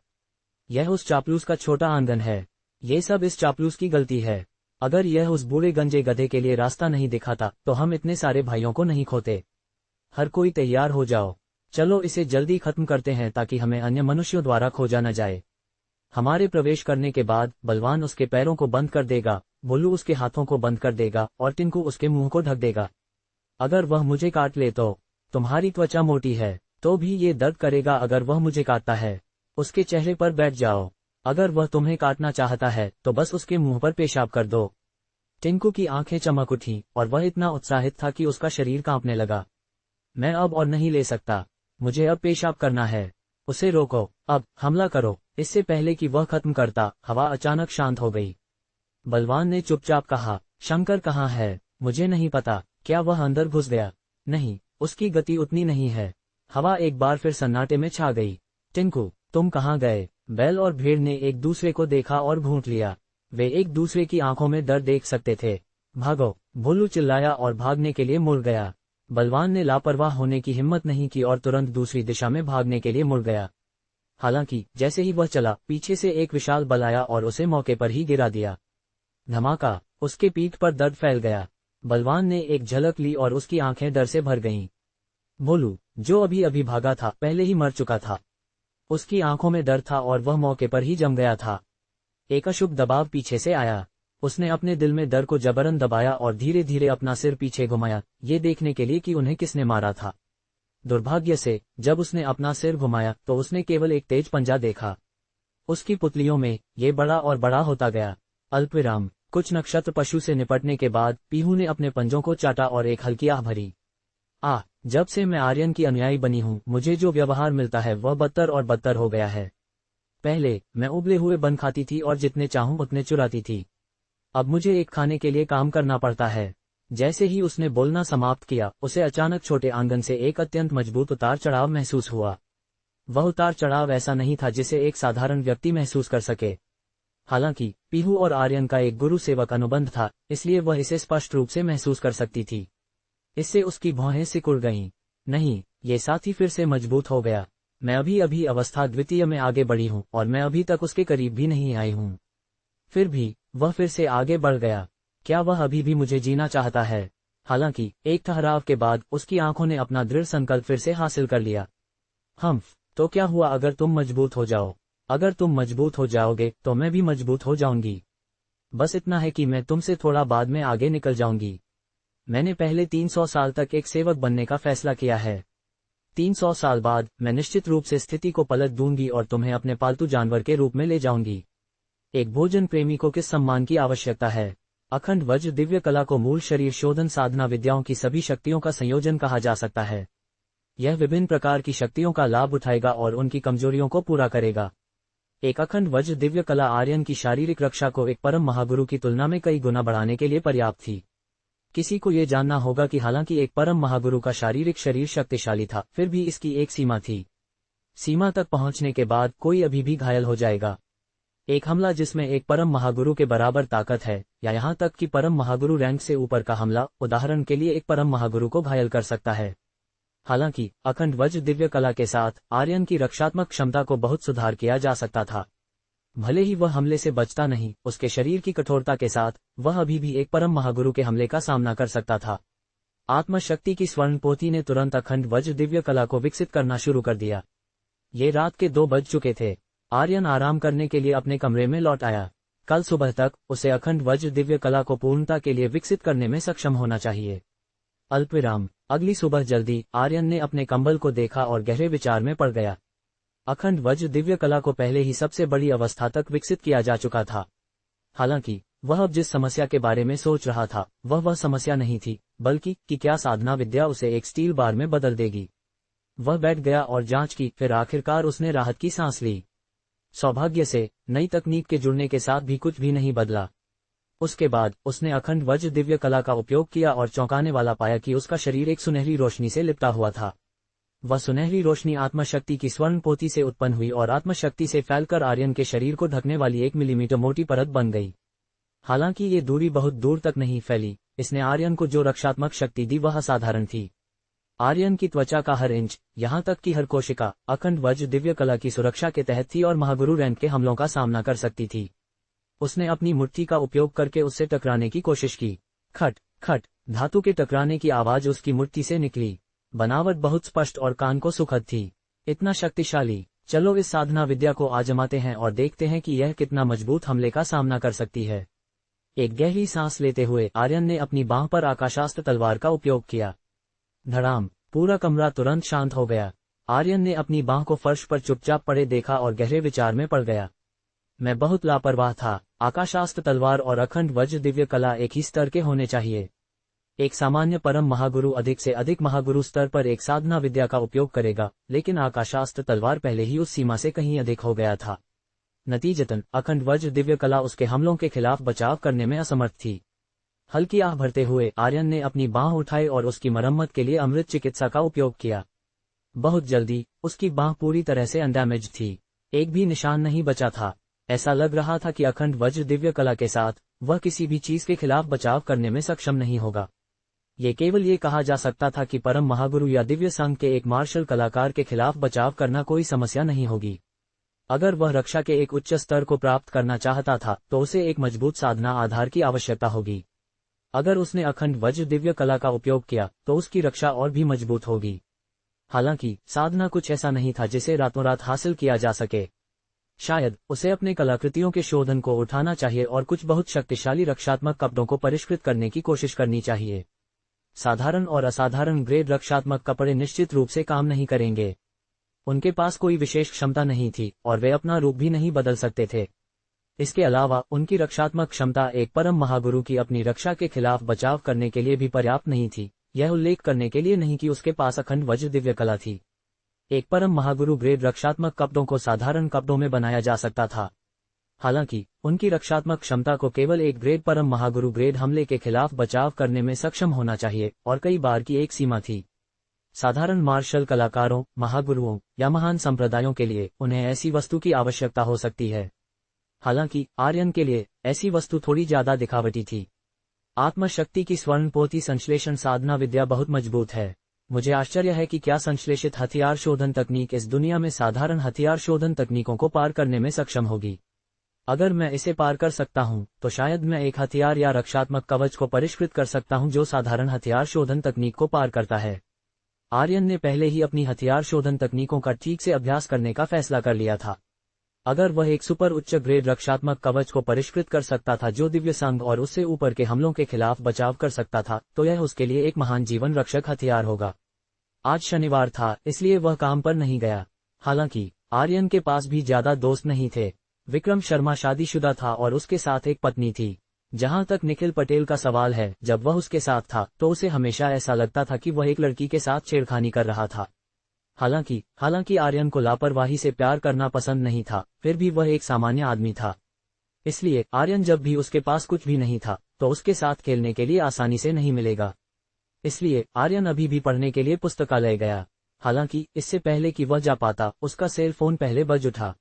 यह उस चापलूस का छोटा आंगन है। ये सब इस चापलूस की गलती है। अगर यह उस बूढ़े गंजे गधे के लिए रास्ता नहीं दिखाता तो हम इतने सारे भाइयों को नहीं खोते। हर कोई तैयार हो जाओ, चलो इसे जल्दी खत्म करते हैं ताकि हमें अन्य मनुष्यों द्वारा खोजा न जाए। हमारे प्रवेश करने के बाद बलवान उसके पैरों को बंद कर देगा, भोलू उसके हाथों को बंद कर देगा और टिंकू उसके मुंह को ढक देगा। अगर वह मुझे काट ले तो? तुम्हारी त्वचा मोटी है तो भी ये दर्द करेगा अगर वह मुझे काटता है। उसके चेहरे पर बैठ जाओ। अगर वह तुम्हें काटना चाहता है तो बस उसके मुंह पर पेशाब कर दो। टिंकू की आंखें चमक उठी और वह इतना उत्साहित था कि उसका शरीर कांपने लगा। मैं अब और नहीं ले सकता, मुझे अब पेशाब करना है। उसे रोको, अब हमला करो। इससे पहले कि वह खत्म करता, हवा अचानक शांत हो गई। बलवान ने चुपचाप कहा, शंकर कहाँ है? मुझे नहीं पता। क्या वह अंदर घुस गया? नहीं, उसकी गति उतनी नहीं है। हवा एक बार फिर सन्नाटे में छा गई। टिंकू, तुम कहाँ गए? बैल और भेड़ ने एक दूसरे को देखा और घूंट लिया। वे एक दूसरे की आंखों में डर देख सकते थे। भागो, भोलू चिल्लाया और भागने के लिए मुड़ गया। बलवान ने लापरवाह होने की हिम्मत नहीं की और तुरंत दूसरी दिशा में भागने के लिए मुड़ गया। हालांकि जैसे ही वह चला, पीछे से एक विशाल बल आया और उसे मौके पर ही गिरा दिया। धमाका, उसके पीठ पर दर्द फैल गया। बलवान ने एक झलक ली और उसकी आंखें डर से भर गईं। भोलू, जो अभी अभी भागा था, पहले ही मर चुका था। उसकी आंखों में डर था और वह मौके पर ही जम गया था। एक अशुभ दबाव पीछे से आया। उसने अपने दिल में डर को जबरन दबाया और धीरे धीरे अपना सिर पीछे घुमाया, ये देखने के लिए कि उन्हें किसने मारा था। दुर्भाग्य से जब उसने अपना सिर घुमाया तो उसने केवल एक तेज पंजा देखा। उसकी पुतलियों में ये बड़ा और बड़ा होता गया। अल्पविराम। कुछ नक्षत्र पशु से निपटने के बाद पीहू ने अपने पंजों को चाटा और एक हल्की आह भरी। जब से मैं आर्यन की अनुयायी बनी हूँ, मुझे जो व्यवहार मिलता है वह बदतर और बदतर हो गया है। पहले मैं उबले हुए बन खाती थी और जितने चाहूं उतने चुराती थी। अब मुझे एक खाने के लिए काम करना पड़ता है। जैसे ही उसने बोलना समाप्त किया, उसे अचानक छोटे आंगन से एक अत्यंत मजबूत उतार चढ़ाव महसूस हुआ। वह उतार चढ़ाव ऐसा नहीं था जिसे एक साधारण व्यक्ति महसूस कर सके। हालांकि पीहू और आर्यन का एक गुरु सेवक अनुबंध था, इसलिए वह इसे स्पष्ट रूप से महसूस कर सकती थी। इससे उसकी भौहें सिकुड़ गईं। नहीं, ये साथी फिर से मजबूत हो गया। मैं अभी अभी अवस्था द्वितीय में आगे बढ़ी हूँ और मैं अभी तक उसके करीब भी नहीं आई हूँ। फिर भी वह फिर से आगे बढ़ गया। क्या वह अभी भी मुझे जीना चाहता है? हालांकि एक ठहराव के बाद उसकी आंखों ने अपना दृढ़ संकल्प फिर से हासिल कर लिया। तो क्या हुआ अगर तुम मजबूत हो जाओ? अगर तुम मजबूत हो जाओगे तो मैं भी मजबूत हो जाऊंगी। बस इतना है कि मैं तुमसे थोड़ा बाद में आगे निकल जाऊंगी। मैंने पहले 300 साल तक एक सेवक बनने का फैसला किया है। 300 साल बाद मैं निश्चित रूप से स्थिति को पलट दूंगी और तुम्हें अपने पालतू जानवर के रूप में ले जाऊंगी। एक भोजन प्रेमी को किस सम्मान की आवश्यकता है? अखंड वज्र दिव्य कला को मूल शरीर शोधन साधना विद्याओं की सभी शक्तियों का संयोजन कहा जा सकता है। यह विभिन्न प्रकार की शक्तियों का लाभ उठाएगा और उनकी कमजोरियों को पूरा करेगा। एक अखंड वज्र दिव्य कला आर्यन की शारीरिक रक्षा को एक परम महागुरु की तुलना में कई गुना बढ़ाने के लिए पर्याप्त थी। किसी को ये जानना होगा कि हालांकि एक परम महागुरु का शारीरिक शरीर शक्तिशाली था, फिर भी इसकी एक सीमा थी। सीमा तक पहुंचने के बाद कोई अभी भी घायल हो जाएगा। एक हमला जिसमें एक परम महागुरु के बराबर ताकत है, या यहाँ तक कि परम महागुरु रैंक से ऊपर का हमला, उदाहरण के लिए एक परम महागुरु को घायल कर सकता है। हालांकि अखंड वज्र दिव्य कला के साथ आर्यन की रक्षात्मक क्षमता को बहुत सुधार किया जा सकता था। भले ही वह हमले से बचता नहीं, उसके शरीर की कठोरता के साथ वह अभी भी एक परम महागुरु के हमले का सामना कर सकता था। आत्मशक्ति की स्वर्ण पोथी ने तुरंत अखंड वज्र दिव्य कला को विकसित करना शुरू कर दिया। ये रात के 2 बज चुके थे। आर्यन आराम करने के लिए अपने कमरे में लौट आया। कल सुबह तक उसे अखंड वज्र दिव्य कला को पूर्णता के लिए विकसित करने में सक्षम होना चाहिए। अल्पविराम। अगली सुबह जल्दी आर्यन ने अपने कंबल को देखा और गहरे विचार में पड़ गया। अखंड वज्र दिव्य कला को पहले ही सबसे बड़ी अवस्था तक विकसित किया जा चुका था। हालांकि वह अब जिस समस्या के बारे में सोच रहा था वह समस्या नहीं थी, बल्कि कि क्या साधना विद्या उसे एक स्टील बार में बदल देगी। वह बैठ गया और जांच की, फिर आखिरकार उसने राहत की सांस ली। सौभाग्य से नई तकनीक के जुड़ने के साथ भी कुछ भी नहीं बदला। उसके बाद उसने अखंड वज्र दिव्य कला का उपयोग किया और चौंकाने वाला पाया कि उसका शरीर एक सुनहरी रोशनी से लिपटा हुआ था। वह सुनहरी रोशनी आत्मशक्ति की स्वर्ण पोथी से उत्पन्न हुई और आत्मशक्ति से फैलकर आर्यन के शरीर को ढकने वाली 1 मिलीमीटर मोटी परत बन गई। हालांकि ये दूरी बहुत दूर तक नहीं फैली, इसने आर्यन को जो रक्षात्मक शक्ति दी वह असाधारण थी। आर्यन की त्वचा का हर इंच, यहाँ तक कि हर कोशिका, अखंड वज्र दिव्य कला की सुरक्षा के तहत थी और महागुरु रैंक के हमलों का सामना कर सकती थी। उसने अपनी मुट्ठी का उपयोग करके उससे टकराने की कोशिश की। खट खट धातु के टकराने की आवाज उसकी मुट्ठी से निकली। बनावट बहुत स्पष्ट और कान को सुखद थी। इतना शक्तिशाली। चलो इस साधना विद्या को आजमाते हैं और देखते हैं कि यह कितना मजबूत हमले का सामना कर सकती है। एक गहरी सांस लेते हुए आर्यन ने अपनी बांह पर आकाशास्त्र तलवार का उपयोग किया। धड़ाम। पूरा कमरा तुरंत शांत हो गया। आर्यन ने अपनी बांह को फर्श पर चुपचाप पड़े देखा और गहरे विचार में पड़ गया। मैं बहुत लापरवाह था। आकाशास्त्र तलवार और अखंड वज्र दिव्य कला एक ही स्तर के होने चाहिए। एक सामान्य परम महागुरु अधिक से अधिक महागुरु स्तर पर एक साधना विद्या का उपयोग करेगा, लेकिन आकाशास्त्र तलवार पहले ही उस सीमा से कहीं अधिक हो गया था। नतीजतन अखंड वज्र दिव्य कला उसके हमलों के खिलाफ बचाव करने में असमर्थ थी। हल्की आह भरते हुए आर्यन ने अपनी बांह उठाई और उसकी मरम्मत के लिए अमृत चिकित्सा का उपयोग किया। बहुत जल्दी उसकी बांह पूरी तरह से अनडैमेज्ड थी। एक भी निशान नहीं बचा था। ऐसा लग रहा था कि अखंड वज्र दिव्य कला के साथ वह किसी भी चीज के खिलाफ बचाव करने में सक्षम नहीं होगा। ये केवल ये कहा जा सकता था कि परम महागुरु या दिव्य संघ के एक मार्शल कलाकार के खिलाफ बचाव करना कोई समस्या नहीं होगी। अगर वह रक्षा के एक उच्च स्तर को प्राप्त करना चाहता था तो उसे एक मजबूत साधना आधार की आवश्यकता होगी। अगर उसने अखंड वज्र दिव्य कला का उपयोग किया तो उसकी रक्षा और भी मजबूत होगी। हालांकि साधना कुछ ऐसा नहीं था जिसे रातों रात हासिल किया जा सके। शायद उसे अपने कलाकृतियों के शोधन को उठाना चाहिए और कुछ बहुत शक्तिशाली रक्षात्मक कपड़ों को परिष्कृत करने की कोशिश करनी चाहिए। साधारण और असाधारण ग्रेड रक्षात्मक कपड़े निश्चित रूप से काम नहीं करेंगे। उनके पास कोई विशेष क्षमता नहीं थी और वे अपना रूप भी नहीं बदल सकते थे। इसके अलावा उनकी रक्षात्मक क्षमता एक परम महागुरु की अपनी रक्षा के खिलाफ बचाव करने के लिए भी पर्याप्त नहीं थी, यह उल्लेख करने के लिए नहीं कि उसके पास अखंड वज्र दिव्य कला थी। एक परम महागुरु ग्रेड रक्षात्मक कपड़ों को साधारण कपड़ों में बनाया जा सकता था। हालांकि उनकी रक्षात्मक क्षमता को केवल एक ग्रेड परम महागुरु ग्रेड हमले के खिलाफ बचाव करने में सक्षम होना चाहिए और कई बार की एक सीमा थी। साधारण मार्शल कलाकारों, महागुरुओं या महान संप्रदायों के लिए उन्हें ऐसी वस्तु की आवश्यकता हो सकती है। हालांकि आर्यन के लिए ऐसी वस्तु थोड़ी ज्यादा दिखावटी थी। आत्मशक्ति की स्वर्णपोथी संश्लेषण साधना विद्या बहुत मजबूत है। मुझे आश्चर्य है कि क्या संश्लेषित हथियार शोधन तकनीक इस दुनिया में साधारण हथियार शोधन तकनीकों को पार करने में सक्षम होगी। अगर मैं इसे पार कर सकता हूं, तो शायद मैं एक हथियार या रक्षात्मक कवच को परिष्कृत कर सकता हूं जो साधारण हथियार शोधन तकनीक को पार करता है। आर्यन ने पहले ही अपनी हथियार शोधन तकनीकों का ठीक से अभ्यास करने का फैसला कर लिया था। अगर वह एक सुपर उच्च ग्रेड रक्षात्मक कवच को परिष्कृत कर सकता था जो दिव्य संघ और उससे ऊपर के हमलों के खिलाफ बचाव कर सकता था, तो यह उसके लिए एक महान जीवन रक्षक हथियार होगा। आज शनिवार था, इसलिए वह काम पर नहीं गया। हालांकि आर्यन के पास भी ज्यादा दोस्त नहीं थे। विक्रम शर्मा शादीशुदा था और उसके साथ एक पत्नी थी। जहां तक निखिल पटेल का सवाल है, जब वह उसके साथ था तो उसे हमेशा ऐसा लगता था कि वह एक लड़की के साथ छेड़खानी कर रहा था। हालांकि आर्यन को लापरवाही से प्यार करना पसंद नहीं था, फिर भी वह एक सामान्य आदमी था। इसलिए आर्यन जब भी उसके पास कुछ भी नहीं था तो उसके साथ खेलने के लिए आसानी से नहीं मिलेगा। इसलिए आर्यन अभी भी पढ़ने के लिए पुस्तकालय गया। हालांकि इससे पहले कि वह जा पाता, उसका सेल फोन पहले बज उठा।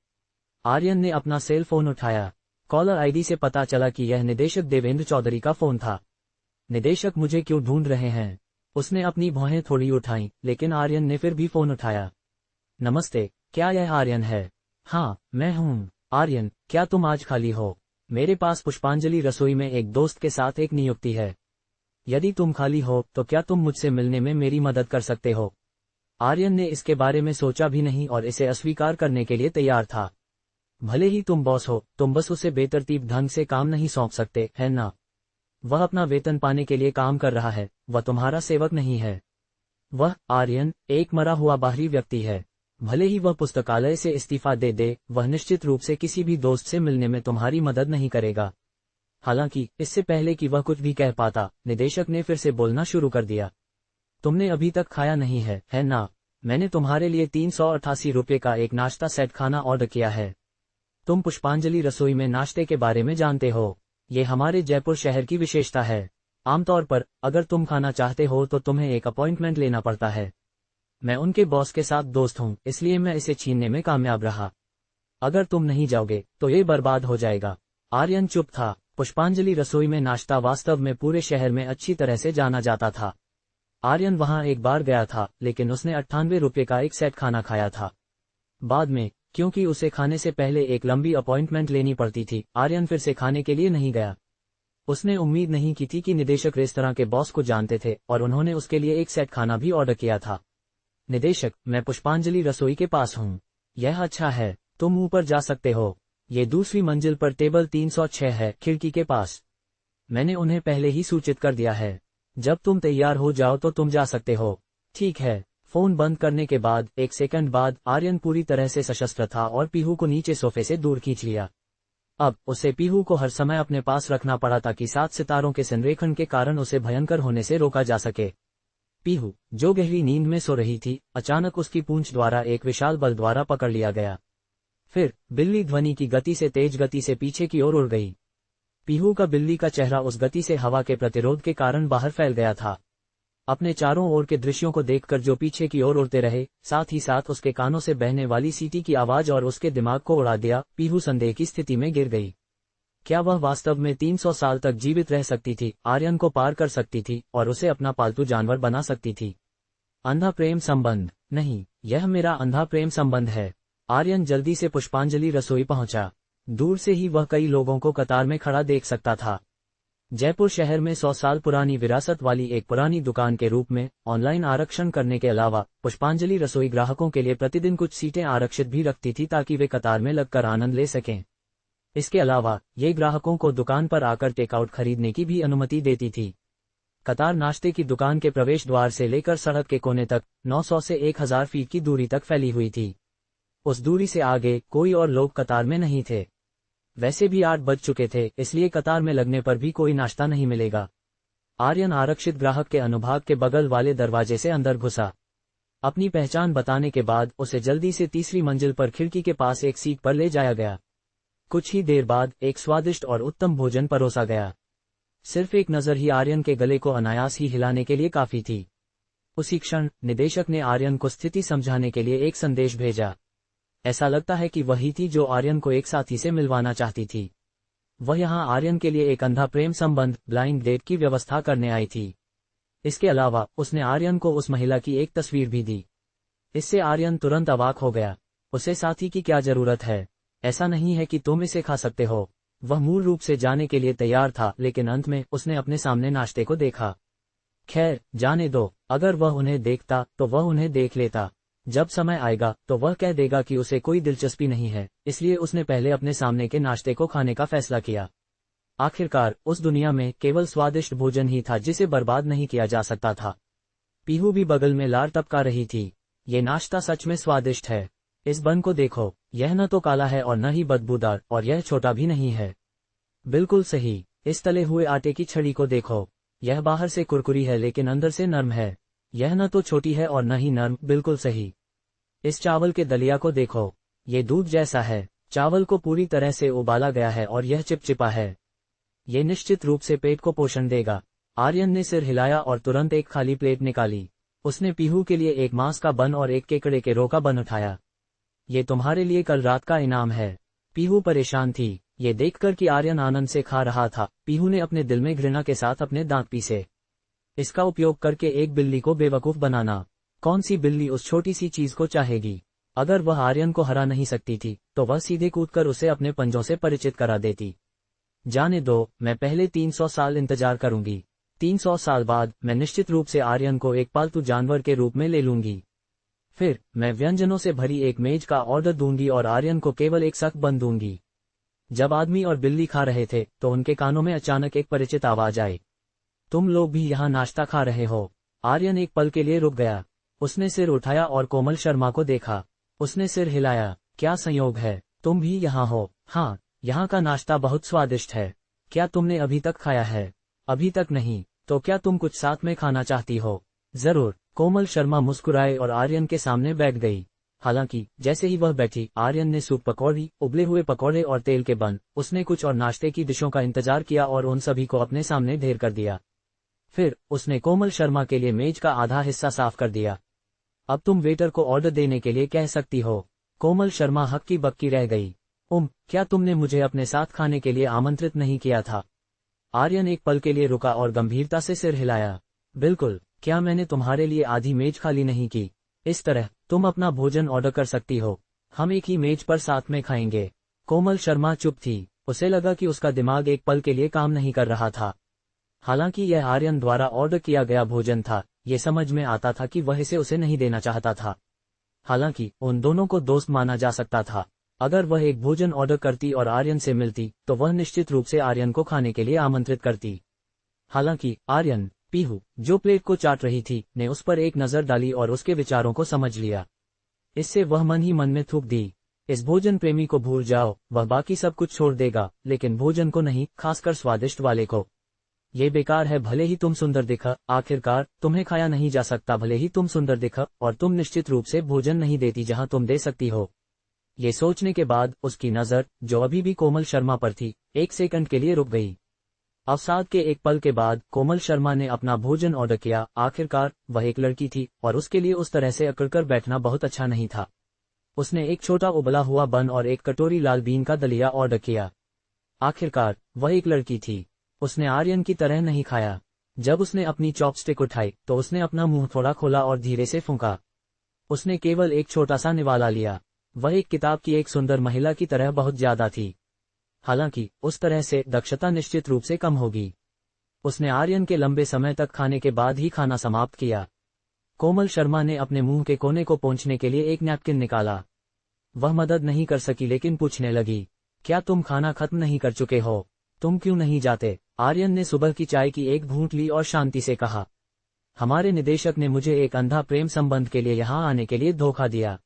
आर्यन ने अपना सेल फोन उठाया। कॉलर आईडी से पता चला कि यह निदेशक देवेंद्र चौधरी का फोन था। निदेशक, मुझे क्यों ढूंढ रहे हैं? उसने अपनी भौहें थोड़ी उठाईं, लेकिन आर्यन ने फिर भी फोन उठाया। नमस्ते, क्या यह आर्यन है? हाँ, मैं हूँ। आर्यन, क्या तुम आज खाली हो? मेरे पास पुष्पांजलि रसोई में एक दोस्त के साथ एक नियुक्ति है। यदि तुम खाली हो तो क्या तुम मुझसे मिलने में मेरी मदद कर सकते हो? आर्यन ने इसके बारे में सोचा भी नहीं और इसे अस्वीकार करने के लिए तैयार था। भले ही तुम बॉस हो, तुम बस उसे बेतरतीब ढंग से काम नहीं सौंप सकते, है ना? वह अपना वेतन पाने के लिए काम कर रहा है, वह तुम्हारा सेवक नहीं है। वह, आर्यन, एक मरा हुआ बाहरी व्यक्ति है। भले ही वह पुस्तकालय से इस्तीफा दे दे, वह निश्चित रूप से किसी भी दोस्त से मिलने में तुम्हारी मदद नहीं करेगा। हालांकि इससे पहले कि वह कुछ भी कह पाता, निदेशक ने फिर से बोलना शुरू कर दिया। तुमने अभी तक खाया नहीं है ना? मैंने तुम्हारे लिए 388 रुपये का एक नाश्ता सेट खाना ऑर्डर किया है। तुम पुष्पांजलि रसोई में नाश्ते के बारे में जानते हो। ये हमारे जयपुर शहर की विशेषता है। आमतौर पर अगर तुम खाना चाहते हो तो तुम्हें एक अपॉइंटमेंट लेना पड़ता है। मैं उनके बॉस के साथ दोस्त हूँ, इसलिए मैं इसे छीनने में कामयाब रहा। अगर तुम नहीं जाओगे तो ये बर्बाद हो जाएगा। आर्यन चुप था। पुष्पांजलि रसोई में नाश्ता वास्तव में पूरे शहर में अच्छी तरह से जाना जाता था। आर्यन वहां एक बार गया था, लेकिन उसने 98 रुपये का एक सेट खाना खाया था। बाद में, क्योंकि उसे खाने से पहले एक लंबी अपॉइंटमेंट लेनी पड़ती थी, आर्यन फिर से खाने के लिए नहीं गया। उसने उम्मीद नहीं की थी कि निदेशक रेस्तरां के बॉस को जानते थे और उन्होंने उसके लिए एक सेट खाना भी ऑर्डर किया था। निदेशक, मैं पुष्पांजलि रसोई के पास हूँ। यह अच्छा है, तुम ऊपर जा सकते हो। ये दूसरी मंजिल पर टेबल 306 है, खिड़की के पास। मैंने उन्हें पहले ही सूचित कर दिया है। जब तुम तैयार हो जाओ तो तुम जा सकते हो। ठीक है। फोन बंद करने के बाद एक सेकंड बाद आर्यन पूरी तरह से सशस्त्र था और पीहू को नीचे सोफे से दूर खींच लिया। अब उसे पीहू को हर समय अपने पास रखना पड़ा ताकि 7 सितारों के संरेखण के कारण उसे भयंकर होने से रोका जा सके। पीहू, जो गहरी नींद में सो रही थी, अचानक उसकी पूंछ द्वारा एक विशाल बल द्वारा पकड़ लिया गया। फिर बिल्ली ध्वनि की गति से तेज गति से पीछे की ओर उड़ गई। पीहू का बिल्ली का चेहरा उस गति से हवा के प्रतिरोध के कारण बाहर फैल गया था। अपने चारों ओर के दृश्यों को देखकर जो पीछे की ओर उड़ते रहे, साथ ही साथ उसके कानों से बहने वाली सीटी की आवाज और उसके दिमाग को उड़ा दिया। पीहू संदेह की स्थिति में गिर गई। क्या वह वास्तव में 300 साल तक जीवित रह सकती थी, आर्यन को पार कर सकती थी और उसे अपना पालतू जानवर बना सकती थी? अंधा प्रेम संबंध नहीं, यह मेरा अंधा प्रेम संबंध है। आर्यन जल्दी से पुष्पांजलि रसोई पहुंचा। दूर से ही वह कई लोगों को कतार में खड़ा देख सकता था। जयपुर शहर में 100 साल पुरानी विरासत वाली एक पुरानी दुकान के रूप में ऑनलाइन आरक्षण करने के अलावा पुष्पांजलि रसोई ग्राहकों के लिए प्रतिदिन कुछ सीटें आरक्षित भी रखती थी ताकि वे कतार में लगकर आनंद ले सकें। इसके अलावा ये ग्राहकों को दुकान पर आकर टेकआउट खरीदने की भी अनुमति देती थी। कतार नाश्ते की दुकान के प्रवेश द्वार से लेकर सड़क के कोने तक 900 से 1000 फीट की दूरी तक फैली हुई थी। उस दूरी से आगे कोई और लोग कतार में नहीं थे। वैसे भी 8 बज चुके थे, इसलिए कतार में लगने पर भी कोई नाश्ता नहीं मिलेगा। आर्यन आरक्षित ग्राहक के अनुभाग के बगल वाले दरवाजे से अंदर घुसा। अपनी पहचान बताने के बाद उसे जल्दी से तीसरी मंजिल पर खिड़की के पास एक सीट पर ले जाया गया। कुछ ही देर बाद एक स्वादिष्ट और उत्तम भोजन परोसा गया। सिर्फ एक नजर ही आर्यन के गले को अनायास ही हिलाने के लिए काफी थी। उसी क्षण निदेशक ने आर्यन को स्थिति समझाने के लिए एक संदेश भेजा। ऐसा लगता है कि वही थी जो आर्यन को एक साथी से मिलवाना चाहती थी। वह यहाँ आर्यन के लिए एक अंधा प्रेम संबंध ब्लाइंड डेट की व्यवस्था करने आई थी। इसके अलावा उसने आर्यन को उस महिला की एक तस्वीर भी दी। इससे आर्यन तुरंत अवाक हो गया। उसे साथी की क्या जरूरत है? ऐसा नहीं है कि तुम इसे खा सकते हो। वह मूल रूप से जाने के लिए तैयार था, लेकिन अंत में उसने अपने सामने नाश्ते को देखा। खैर, जाने दो। अगर वह उन्हें देखता तो वह उन्हें देख लेता। जब समय आएगा तो वह कह देगा कि उसे कोई दिलचस्पी नहीं है, इसलिए उसने पहले अपने सामने के नाश्ते को खाने का फैसला किया। आखिरकार उस दुनिया में केवल स्वादिष्ट भोजन ही था जिसे बर्बाद नहीं किया जा सकता था। पीहू भी बगल में लार टपका रही थी। ये नाश्ता सच में स्वादिष्ट है। इस बन को देखो, यह न तो काला है और न ही बदबूदार, और यह छोटा भी नहीं है। बिल्कुल सही। इस तले हुए आटे की छड़ी को देखो, यह बाहर से कुरकुरी है लेकिन अंदर से नर्म है। यह न तो छोटी है और न ही नर्म। बिल्कुल सही। इस चावल के दलिया को देखो, ये दूध जैसा है। चावल को पूरी तरह से उबाला गया है और यह चिपचिपा है। ये निश्चित रूप से पेट को पोषण देगा। आर्यन ने सिर हिलाया और तुरंत एक खाली प्लेट निकाली। उसने पीहू के लिए एक मांस का बन और एक केकड़े के रो का बन उठाया। ये तुम्हारे लिए कल रात का इनाम है। पीहू परेशान थी, ये देखकर कि आर्यन आनंद से खा रहा था। पीहू ने अपने दिल में घृणा के साथ अपने दांत पीसे। इसका उपयोग करके एक बिल्ली को बेवकूफ बनाना। कौन सी बिल्ली उस छोटी सी चीज को चाहेगी? अगर वह आर्यन को हरा नहीं सकती थी तो वह सीधे कूदकर उसे अपने पंजों से परिचित करा देती। जाने दो, मैं पहले 300 साल इंतजार करूंगी। 300 साल बाद मैं निश्चित रूप से आर्यन को एक पालतू जानवर के रूप में ले लूंगी। फिर मैं व्यंजनों से भरी एक मेज का ऑर्डर दूंगी और आर्यन को केवल एक सख्त बन दूंगी। जब आदमी और बिल्ली खा रहे थे तो उनके कानों में अचानक एक परिचित आवाज आई। तुम लोग भी यहाँ नाश्ता खा रहे हो? आर्यन एक पल के लिए रुक गया। उसने सिर उठाया और कोमल शर्मा को देखा। उसने सिर हिलाया। क्या संयोग है, तुम भी यहाँ हो? हाँ, यहाँ का नाश्ता बहुत स्वादिष्ट है। क्या तुमने अभी तक खाया है? अभी तक नहीं। तो क्या तुम कुछ साथ में खाना चाहती हो? जरूर। कोमल शर्मा मुस्कुराए और आर्यन के सामने बैठ गई। हालांकि जैसे ही वह बैठी, आर्यन ने सूप पकौड़ी, उबले हुए पकौड़े और तेल के बन, उसने कुछ और नाश्ते की डिशों का इंतजार किया और उन सभी को अपने सामने ढेर कर दिया। फिर उसने कोमल शर्मा के लिए मेज का आधा हिस्सा साफ कर दिया। अब तुम वेटर को ऑर्डर देने के लिए कह सकती हो। कोमल शर्मा हक्की बक्की रह गई। क्या तुमने मुझे अपने साथ खाने के लिए आमंत्रित नहीं किया था? आर्यन एक पल के लिए रुका और गंभीरता से सिर हिलाया। बिल्कुल। क्या मैंने तुम्हारे लिए आधी मेज खाली नहीं की? इस तरह तुम अपना भोजन ऑर्डर कर सकती हो। हम एक ही मेज पर साथ में खाएंगे। कोमल शर्मा चुप थी। उसे लगा कि उसका दिमाग एक पल के लिए काम नहीं कर रहा था। हालांकि यह आर्यन द्वारा ऑर्डर किया गया भोजन था, ये समझ में आता था कि वह इसे उसे नहीं देना चाहता था। हालांकि उन दोनों को दोस्त माना जा सकता था। अगर वह एक भोजन ऑर्डर करती और आर्यन से मिलती तो वह निश्चित रूप से आर्यन को खाने के लिए आमंत्रित करती। हालांकि आर्यन, पीहू, जो प्लेट को चाट रही थी, ने उस पर एक नजर डाली और उसके विचारों को समझ लिया। इससे वह मन ही मन में थूक दी। इस भोजन प्रेमी को भूल जाओ, वह बाकी सब कुछ छोड़ देगा, लेकिन भोजन को नहीं, खासकर स्वादिष्ट वाले को। ये बेकार है। भले ही तुम सुंदर दिखा, आखिरकार तुम्हें खाया नहीं जा सकता। भले ही तुम सुंदर दिखा, और तुम निश्चित रूप से भोजन नहीं देती जहां तुम दे सकती हो। ये सोचने के बाद उसकी नजर, जो अभी भी कोमल शर्मा पर थी, एक सेकंड के लिए रुक गई। अवसाद के एक पल के बाद कोमल शर्मा ने अपना भोजन ऑर्डर किया। आखिरकार वह एक लड़की थी और उसके लिए उस तरह से अकड़कर बैठना बहुत अच्छा नहीं था। उसने एक छोटा उबला हुआ बन और एक कटोरी लाल बीन का दलिया ऑर्डर किया। आखिरकार वह एक लड़की थी। उसने आर्यन की तरह नहीं खाया। जब उसने अपनी चॉपस्टिक उठाई तो उसने अपना मुंह थोड़ा खोला और धीरे से फूंका। उसने केवल एक छोटा सा निवाला लिया। वह एक किताब की एक सुंदर महिला की तरह बहुत ज्यादा थी। हालांकि उस तरह से दक्षता निश्चित रूप से कम होगी। उसने आर्यन के लंबे समय तक खाने के बाद ही खाना समाप्त किया। कोमल शर्मा ने अपने मुंह के कोने को पोंछने के लिए एक नैपकिन निकाला। वह मदद नहीं कर सकी लेकिन पूछने लगी, क्या तुम खाना खत्म नहीं कर चुके हो? तुम क्यों नहीं जाते? आर्यन ने सुबह की चाय की एक घूंट ली और शांति से कहा, हमारे निदेशक ने मुझे एक अंधा प्रेम संबंध के लिए यहाँ आने के लिए धोखा दिया।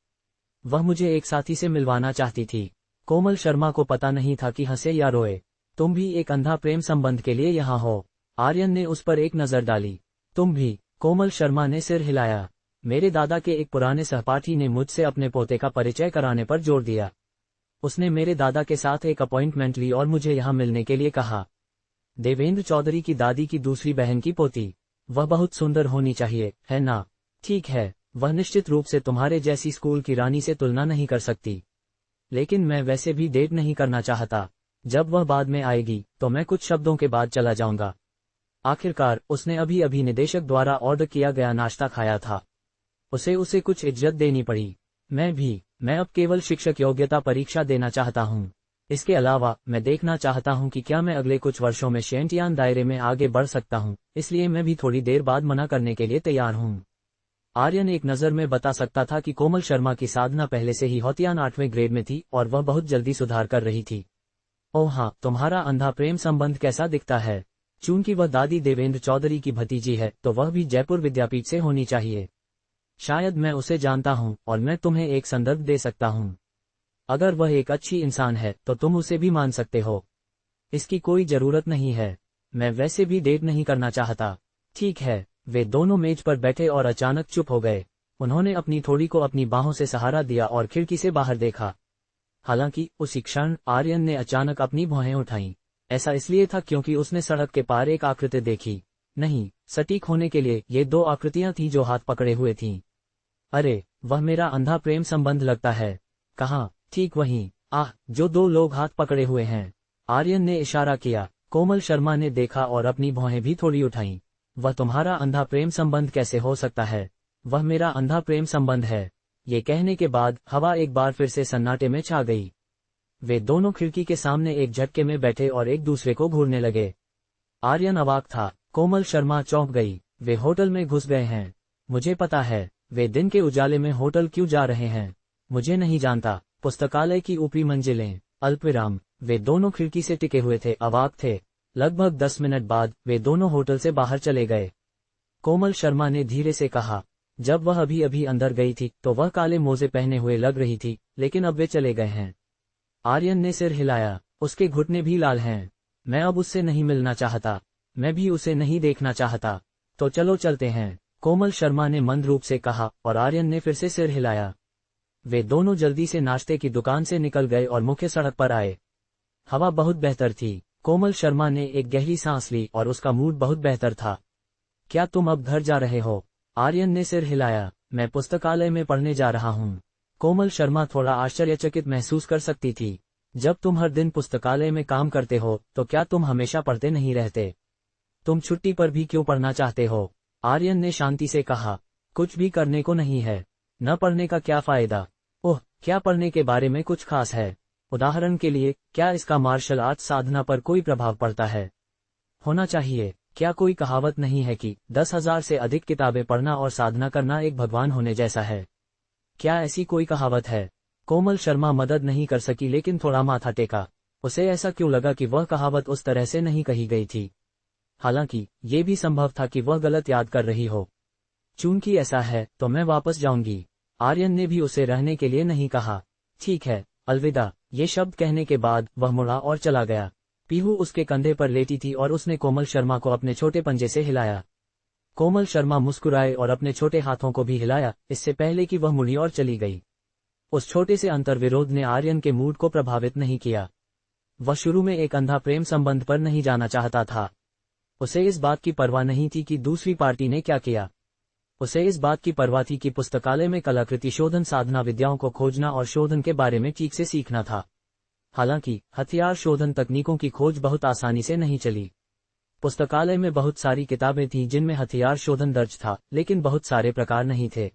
वह मुझे एक साथी से मिलवाना चाहती थी। कोमल शर्मा को पता नहीं था कि हंसे या रोए। तुम भी एक अंधा प्रेम संबंध के लिए यहाँ हो? आर्यन ने उस पर एक नजर डाली। तुम भी? कोमल शर्मा ने सिर हिलाया। मेरे दादा के एक पुराने सहपाठी ने मुझसे अपने पोते का परिचय कराने पर जोर दिया। उसने मेरे दादा के साथ एक अपॉइंटमेंट ली और मुझे यहाँ मिलने के लिए कहा। देवेंद्र चौधरी की दादी की दूसरी बहन की पोती। वह बहुत सुंदर होनी चाहिए, है ना? ठीक है, वह निश्चित रूप से तुम्हारे जैसी स्कूल की रानी से तुलना नहीं कर सकती। लेकिन मैं वैसे भी डेट नहीं करना चाहता। जब वह बाद में आएगी तो मैं कुछ शब्दों के बाद चला जाऊंगा। आखिरकार उसने अभी अभी निदेशक द्वारा ऑर्डर किया गया नाश्ता खाया था। उसे कुछ इज्जत देनी पड़ी। मैं अब केवल शिक्षक योग्यता परीक्षा देना चाहता हूँ। इसके अलावा मैं देखना चाहता हूँ कि क्या मैं अगले कुछ वर्षों में शेंटियान दायरे में आगे बढ़ सकता हूँ, इसलिए मैं भी थोड़ी देर बाद मना करने के लिए तैयार हूँ। आर्यन एक नज़र में बता सकता था कि कोमल शर्मा की साधना पहले से ही होतियान 8वें ग्रेड में थी और वह बहुत जल्दी सुधार कर रही थी। ओह हाँ, तुम्हारा अंधा प्रेम संबंध कैसा दिखता है? चूंकि वह दादी देवेंद्र चौधरी की भतीजी है तो वह भी जयपुर विद्यापीठ से होनी चाहिए। शायद मैं उसे जानता हूँ और मैं तुम्हें एक संदर्भ दे सकता हूँ। अगर वह एक अच्छी इंसान है तो तुम उसे भी मान सकते हो। इसकी कोई जरूरत नहीं है। मैं वैसे भी डेट नहीं करना चाहता। ठीक है। वे दोनों मेज पर बैठे और अचानक चुप हो गए। उन्होंने अपनी थोड़ी को अपनी बाहों से सहारा दिया और खिड़की से बाहर देखा। हालांकि उसी क्षण आर्यन ने अचानक अपनी भौहें उठाईं। ऐसा इसलिए था क्योंकि उसने सड़क के पार एक आकृति देखी। नहीं, सटीक होने के लिए ये दो आकृतियां थीं जो हाथ पकड़े हुए थीं। अरे, वह मेरा अंधा प्रेम संबंध लगता है। कहाँ? ठीक वहीं। आह, जो दो लोग हाथ पकड़े हुए हैं। आर्यन ने इशारा किया। कोमल शर्मा ने देखा और अपनी भौहें भी थोड़ी उठाईं। वह तुम्हारा अंधा प्रेम संबंध कैसे हो सकता है? वह मेरा अंधा प्रेम संबंध है। ये कहने के बाद हवा एक बार फिर से सन्नाटे में छा गई। वे दोनों खिड़की के सामने एक झटके में बैठे और एक दूसरे को घूरने लगे। आर्यन अवाक था। कोमल शर्मा चौंक गई। वे होटल में घुस गए हैं। मुझे पता है। वे दिन के उजाले में होटल क्यों जा रहे हैं? मुझे नहीं जानता। पुस्तकालय की ऊपरी मंजिलें। अल्पविराम। वे दोनों खिड़की से टिके हुए थे, अवाक थे। लगभग 10 मिनट बाद वे दोनों होटल से बाहर चले गए। कोमल शर्मा ने धीरे से कहा, जब वह अभी अभी अंदर गई थी तो वह काले मोजे पहने हुए लग रही थी, लेकिन अब वे चले गए हैं। आर्यन ने सिर हिलाया। उसके घुटने भी लाल हैं। मैं अब उससे नहीं मिलना चाहता। मैं भी उसे नहीं देखना चाहता। तो चलो चलते हैं, कोमल शर्मा ने मंद रूप से कहा और आर्यन ने फिर से सिर हिलाया। वे दोनों जल्दी से नाश्ते की दुकान से निकल गए और मुख्य सड़क पर आए। हवा बहुत बेहतर थी। कोमल शर्मा ने एक गहरी सांस ली और उसका मूड बहुत बेहतर था। क्या तुम अब घर जा रहे हो? आर्यन ने सिर हिलाया। मैं पुस्तकालय में पढ़ने जा रहा हूँ। कोमल शर्मा थोड़ा आश्चर्यचकित महसूस कर सकती थी। जब तुम हर दिन पुस्तकालय में काम करते हो तो क्या तुम हमेशा पढ़ते नहीं रहते? तुम छुट्टी पर भी क्यों पढ़ना चाहते हो? आर्यन ने शांति से कहा, कुछ भी करने को नहीं है। न पढ़ने का क्या फायदा? ओह, क्या पढ़ने के बारे में कुछ खास है? उदाहरण के लिए, क्या इसका मार्शल आर्ट साधना पर कोई प्रभाव पड़ता है? होना चाहिए। क्या कोई कहावत नहीं है कि 10,000 से अधिक किताबें पढ़ना और साधना करना एक भगवान होने जैसा है? क्या ऐसी कोई कहावत है? कोमल शर्मा मदद नहीं कर सकी लेकिन थोड़ा माथा टेका। उसे ऐसा क्यों लगा कि वह कहावत उस तरह से नहीं कही गई थी। हालांकि ये भी संभव था कि वह गलत याद कर रही हो। चूंकि ऐसा है तो मैं वापस जाऊंगी। आर्यन ने भी उसे रहने के लिए नहीं कहा। ठीक है, अलविदा। ये शब्द कहने के बाद वह मुड़ा और चला गया। पीहू उसके कंधे पर लेटी थी और उसने कोमल शर्मा को अपने छोटे पंजे से हिलाया। कोमल शर्मा मुस्कुराए और अपने छोटे हाथों को भी हिलाया, इससे पहले कि वह मुड़ी और चली गई। उस छोटे से अंतर्विरोध ने आर्यन के मूड को प्रभावित नहीं किया। वह शुरू में एक अंधा प्रेम संबंध पर नहीं जाना चाहता था। उसे इस बात की परवाह नहीं थी कि दूसरी पार्टी ने क्या किया। उसे इस बात की परवाह थी कि पुस्तकालय में कलाकृति शोधन साधना विद्याओं को खोजना और शोधन के बारे में ठीक से सीखना था। हालांकि हथियार शोधन तकनीकों की खोज बहुत आसानी से नहीं चली। पुस्तकालय में बहुत सारी किताबें थीं जिनमें हथियार शोधन दर्ज था, लेकिन बहुत सारे प्रकार नहीं थे।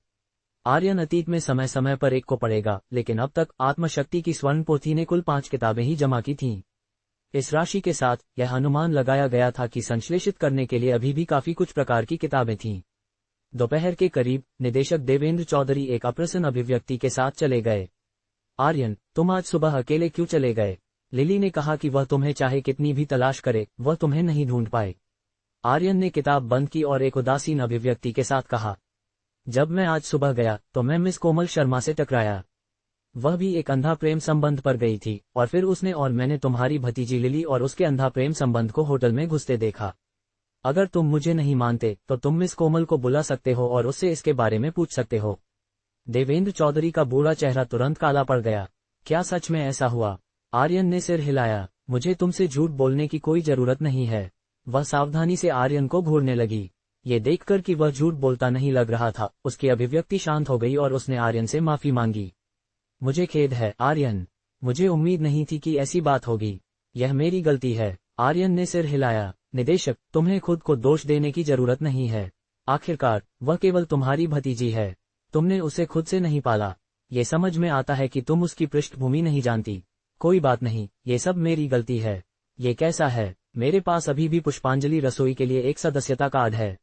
आर्यन अतीत में समय समय पर एक को पढ़ेगा, लेकिन अब तक आत्मशक्ति की स्वर्ण पोथी ने कुल 5 किताबें ही जमा की थीं। इस राशि के साथ यह अनुमान लगाया गया था कि संश्लेषित करने के लिए अभी भी काफी कुछ प्रकार की किताबें थीं। दोपहर के करीब निदेशक देवेंद्र चौधरी एक अप्रसन्न अभिव्यक्ति के साथ चले गए। आर्यन, तुम आज सुबह अकेले क्यों चले गए? लिली ने कहा कि वह तुम्हें चाहे कितनी भी तलाश करे, वह तुम्हें नहीं ढूंढ पाए। आर्यन ने किताब बंद की और एक उदासीन अभिव्यक्ति के साथ कहा, जब मैं आज सुबह गया तो मैं मिस कोमल शर्मा से टकराया। वह भी एक अंधा प्रेम संबंध पर गई थी और फिर उसने और मैंने तुम्हारी भतीजी लिली और उसके अंधा प्रेम संबंध को होटल में घुसते देखा। अगर तुम मुझे नहीं मानते तो तुम मिस कोमल को बुला सकते हो और उससे इसके बारे में पूछ सकते हो। देवेंद्र चौधरी का बूढ़ा चेहरा तुरंत काला पड़ गया। क्या सच में ऐसा हुआ? आर्यन ने सिर हिलाया। मुझे तुमसे झूठ बोलने की कोई जरूरत नहीं है। वह सावधानी से आर्यन को घूरने लगी। ये देखकर कि वह झूठ बोलता नहीं लग रहा था, उसकी अभिव्यक्ति शांत हो गई और उसने आर्यन से माफी मांगी। मुझे खेद है आर्यन, मुझे उम्मीद नहीं थी कि ऐसी बात होगी। यह मेरी गलती है। आर्यन ने सिर हिलाया। निदेशक, तुम्हें खुद को दोष देने की जरूरत नहीं है। आखिरकार वह केवल तुम्हारी भतीजी है। तुमने उसे खुद से नहीं पाला। ये समझ में आता है कि तुम उसकी पृष्ठभूमि नहीं जानती। कोई बात नहीं, ये सब मेरी गलती है। ये कैसा है? मेरे पास अभी भी पुष्पांजलि रसोई के लिए एक सदस्यता कार्ड है।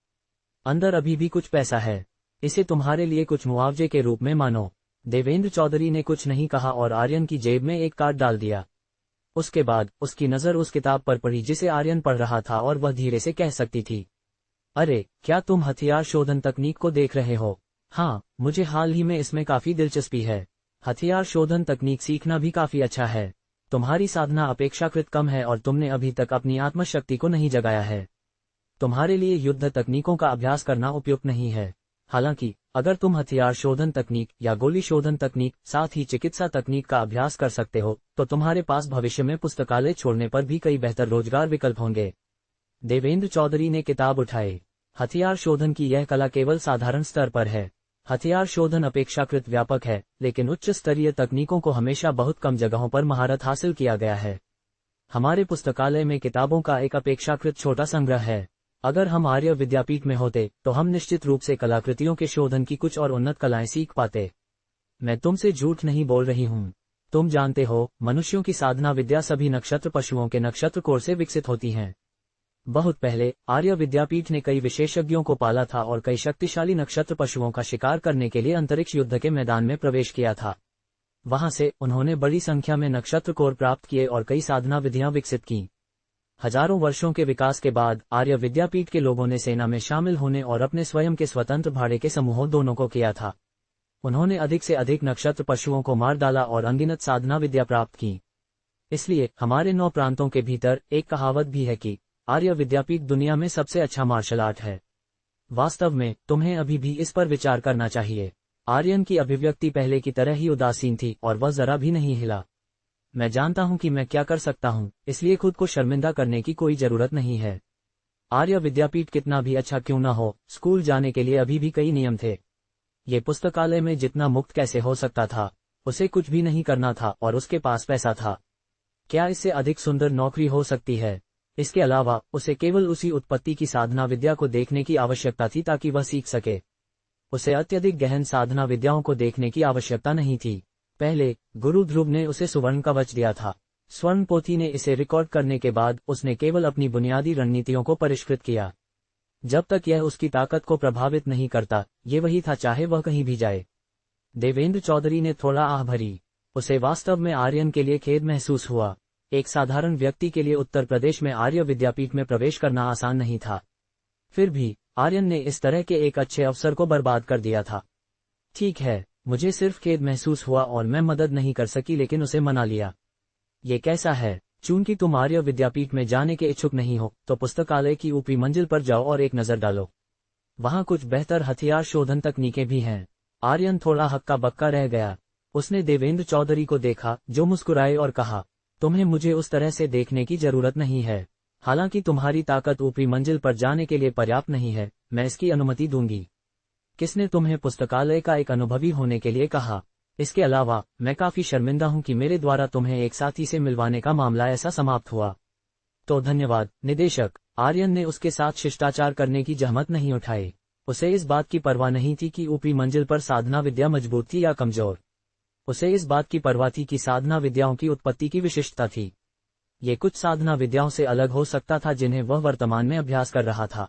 अंदर अभी भी कुछ पैसा है। इसे तुम्हारे लिए कुछ मुआवजे के रूप में मानो। देवेंद्र चौधरी ने कुछ नहीं कहा और आर्यन की जेब में एक कार्ड डाल दिया। उसके बाद उसकी नजर उस किताब पर पड़ी जिसे आर्यन पढ़ रहा था और वह धीरे से कह सकती थी, अरे, क्या तुम हथियार शोधन तकनीक को देख रहे हो? हाँ, मुझे हाल ही में इसमें काफी दिलचस्पी है। हथियार शोधन तकनीक सीखना भी काफी अच्छा है। तुम्हारी साधना अपेक्षाकृत कम है और तुमने अभी तक अपनी आत्मशक्ति को नहीं जगाया है। तुम्हारे लिए युद्ध तकनीकों का अभ्यास करना उपयुक्त नहीं है। हालांकि अगर तुम हथियार शोधन तकनीक या गोली शोधन तकनीक, साथ ही चिकित्सा तकनीक का अभ्यास कर सकते हो, तो तुम्हारे पास भविष्य में पुस्तकालय छोड़ने पर भी कई बेहतर रोजगार विकल्प होंगे। देवेंद्र चौधरी ने किताब उठाई। हथियार शोधन की यह कला केवल साधारण स्तर पर है। हथियार शोधन अपेक्षाकृत व्यापक है, लेकिन उच्च स्तरीय तकनीकों को हमेशा बहुत कम जगहों पर महारत हासिल किया गया है। हमारे पुस्तकालय में किताबों का एक अपेक्षाकृत छोटा संग्रह है। अगर हम आर्य विद्यापीठ में होते तो हम निश्चित रूप से कलाकृतियों के शोधन की कुछ और उन्नत कलाएं सीख पाते। मैं तुमसे झूठ नहीं बोल रही हूँ। तुम जानते हो, मनुष्यों की साधना विद्या सभी नक्षत्र पशुओं के नक्षत्र कोर से विकसित होती हैं। बहुत पहले आर्य विद्यापीठ ने कई विशेषज्ञों को पाला था और कई शक्तिशाली नक्षत्र पशुओं का शिकार करने के लिए अंतरिक्ष युद्ध के मैदान में प्रवेश किया था। वहां से उन्होंने बड़ी संख्या में नक्षत्र कोर प्राप्त किए और कई साधना विधियां विकसित की। हजारों वर्षों के विकास के बाद आर्य विद्यापीठ के लोगों ने सेना में शामिल होने और अपने स्वयं के स्वतंत्र भाड़े के समूहों दोनों को किया था। उन्होंने अधिक से अधिक नक्षत्र पशुओं को मार डाला और अनगिनत साधना विद्या प्राप्त की। इसलिए हमारे 9 प्रांतों के भीतर एक कहावत भी है कि आर्य विद्यापीठ दुनिया में सबसे अच्छा मार्शल आर्ट है। वास्तव में तुम्हें अभी भी इस पर विचार करना चाहिए। आर्यन की अभिव्यक्ति पहले की तरह ही उदासीन थी और वह जरा भी नहीं हिला। मैं जानता हूं कि मैं क्या कर सकता हूं, इसलिए खुद को शर्मिंदा करने की कोई जरूरत नहीं है। आर्य विद्यापीठ कितना भी अच्छा क्यों न हो, स्कूल जाने के लिए अभी भी कई नियम थे। ये पुस्तकालय में जितना मुक्त कैसे हो सकता था? उसे कुछ भी नहीं करना था और उसके पास पैसा था। क्या इससे अधिक सुंदर नौकरी हो सकती है? इसके अलावा उसे केवल उसी उत्पत्ति की साधना विद्या को देखने की आवश्यकता थी ताकि वह सीख सके। उसे अत्यधिक गहन साधना विद्याओं को देखने की आवश्यकता नहीं थी। पहले गुरु ध्रुव ने उसे सुवर्ण कवच दिया था। स्वर्ण पोथी ने इसे रिकॉर्ड करने के बाद उसने केवल अपनी बुनियादी रणनीतियों को परिष्कृत किया। जब तक यह उसकी ताकत को प्रभावित नहीं करता, ये वही था चाहे वह कहीं भी जाए। देवेंद्र चौधरी ने थोड़ा आह भरी। उसे वास्तव में आर्यन के लिए खेद महसूस हुआ। एक साधारण व्यक्ति के लिए उत्तर प्रदेश में आर्य विद्यापीठ में प्रवेश करना आसान नहीं था। फिर भी आर्यन ने इस तरह के एक अच्छे अवसर को बर्बाद कर दिया था। ठीक है, मुझे सिर्फ खेद महसूस हुआ और मैं मदद नहीं कर सकी, लेकिन उसे मना लिया। ये कैसा है? चूंकि तुम आर्य विद्यापीठ में जाने के इच्छुक नहीं हो, तो पुस्तकालय की ऊपरी मंजिल पर जाओ और एक नजर डालो। वहां कुछ बेहतर हथियार शोधन तकनीकें भी हैं। आर्यन थोड़ा हक्का बक्का रह गया। उसने देवेंद्र चौधरी को देखा, जो मुस्कुराए और कहा, तुम्हें मुझे उस तरह से देखने की जरूरत नहीं है। हालांकि तुम्हारी ताकत ऊपरी मंजिल पर जाने के लिए पर्याप्त नहीं है, मैं इसकी अनुमति दूंगी। किसने तुम्हें पुस्तकालय का एक अनुभवी होने के लिए कहा? इसके अलावा मैं काफी शर्मिंदा हूं कि मेरे द्वारा तुम्हें एक साथी से मिलवाने का मामला ऐसा समाप्त हुआ। तो धन्यवाद निदेशक। आर्यन ने उसके साथ शिष्टाचार करने की जहमत नहीं उठाई। उसे इस बात की परवाह नहीं थी कि ऊपरी मंजिल पर साधना विद्या मजबूत थी या कमजोर। उसे इस बात की परवाह थी कि साधना विद्याओं की उत्पत्ति की विशिष्टता थी। ये कुछ साधना विद्याओं से अलग हो सकता था जिन्हें वह वर्तमान में अभ्यास कर रहा था।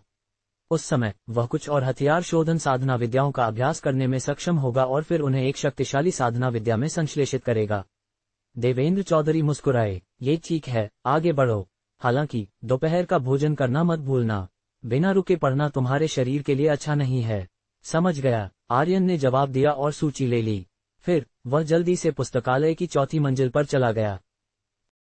उस समय वह कुछ और हथियार शोधन साधना विद्याओं का अभ्यास करने में सक्षम होगा और फिर उन्हें एक शक्तिशाली साधना विद्या में संश्लेषित करेगा। देवेंद्र चौधरी मुस्कुराए, ये ठीक है, आगे बढ़ो। हालांकि दोपहर का भोजन करना मत भूलना। बिना रुके पढ़ना तुम्हारे शरीर के लिए अच्छा नहीं है। समझ गया, आर्यन ने जवाब दिया और सूची ले ली। फिर वह जल्दी से पुस्तकालय की चौथी मंजिल पर चला गया।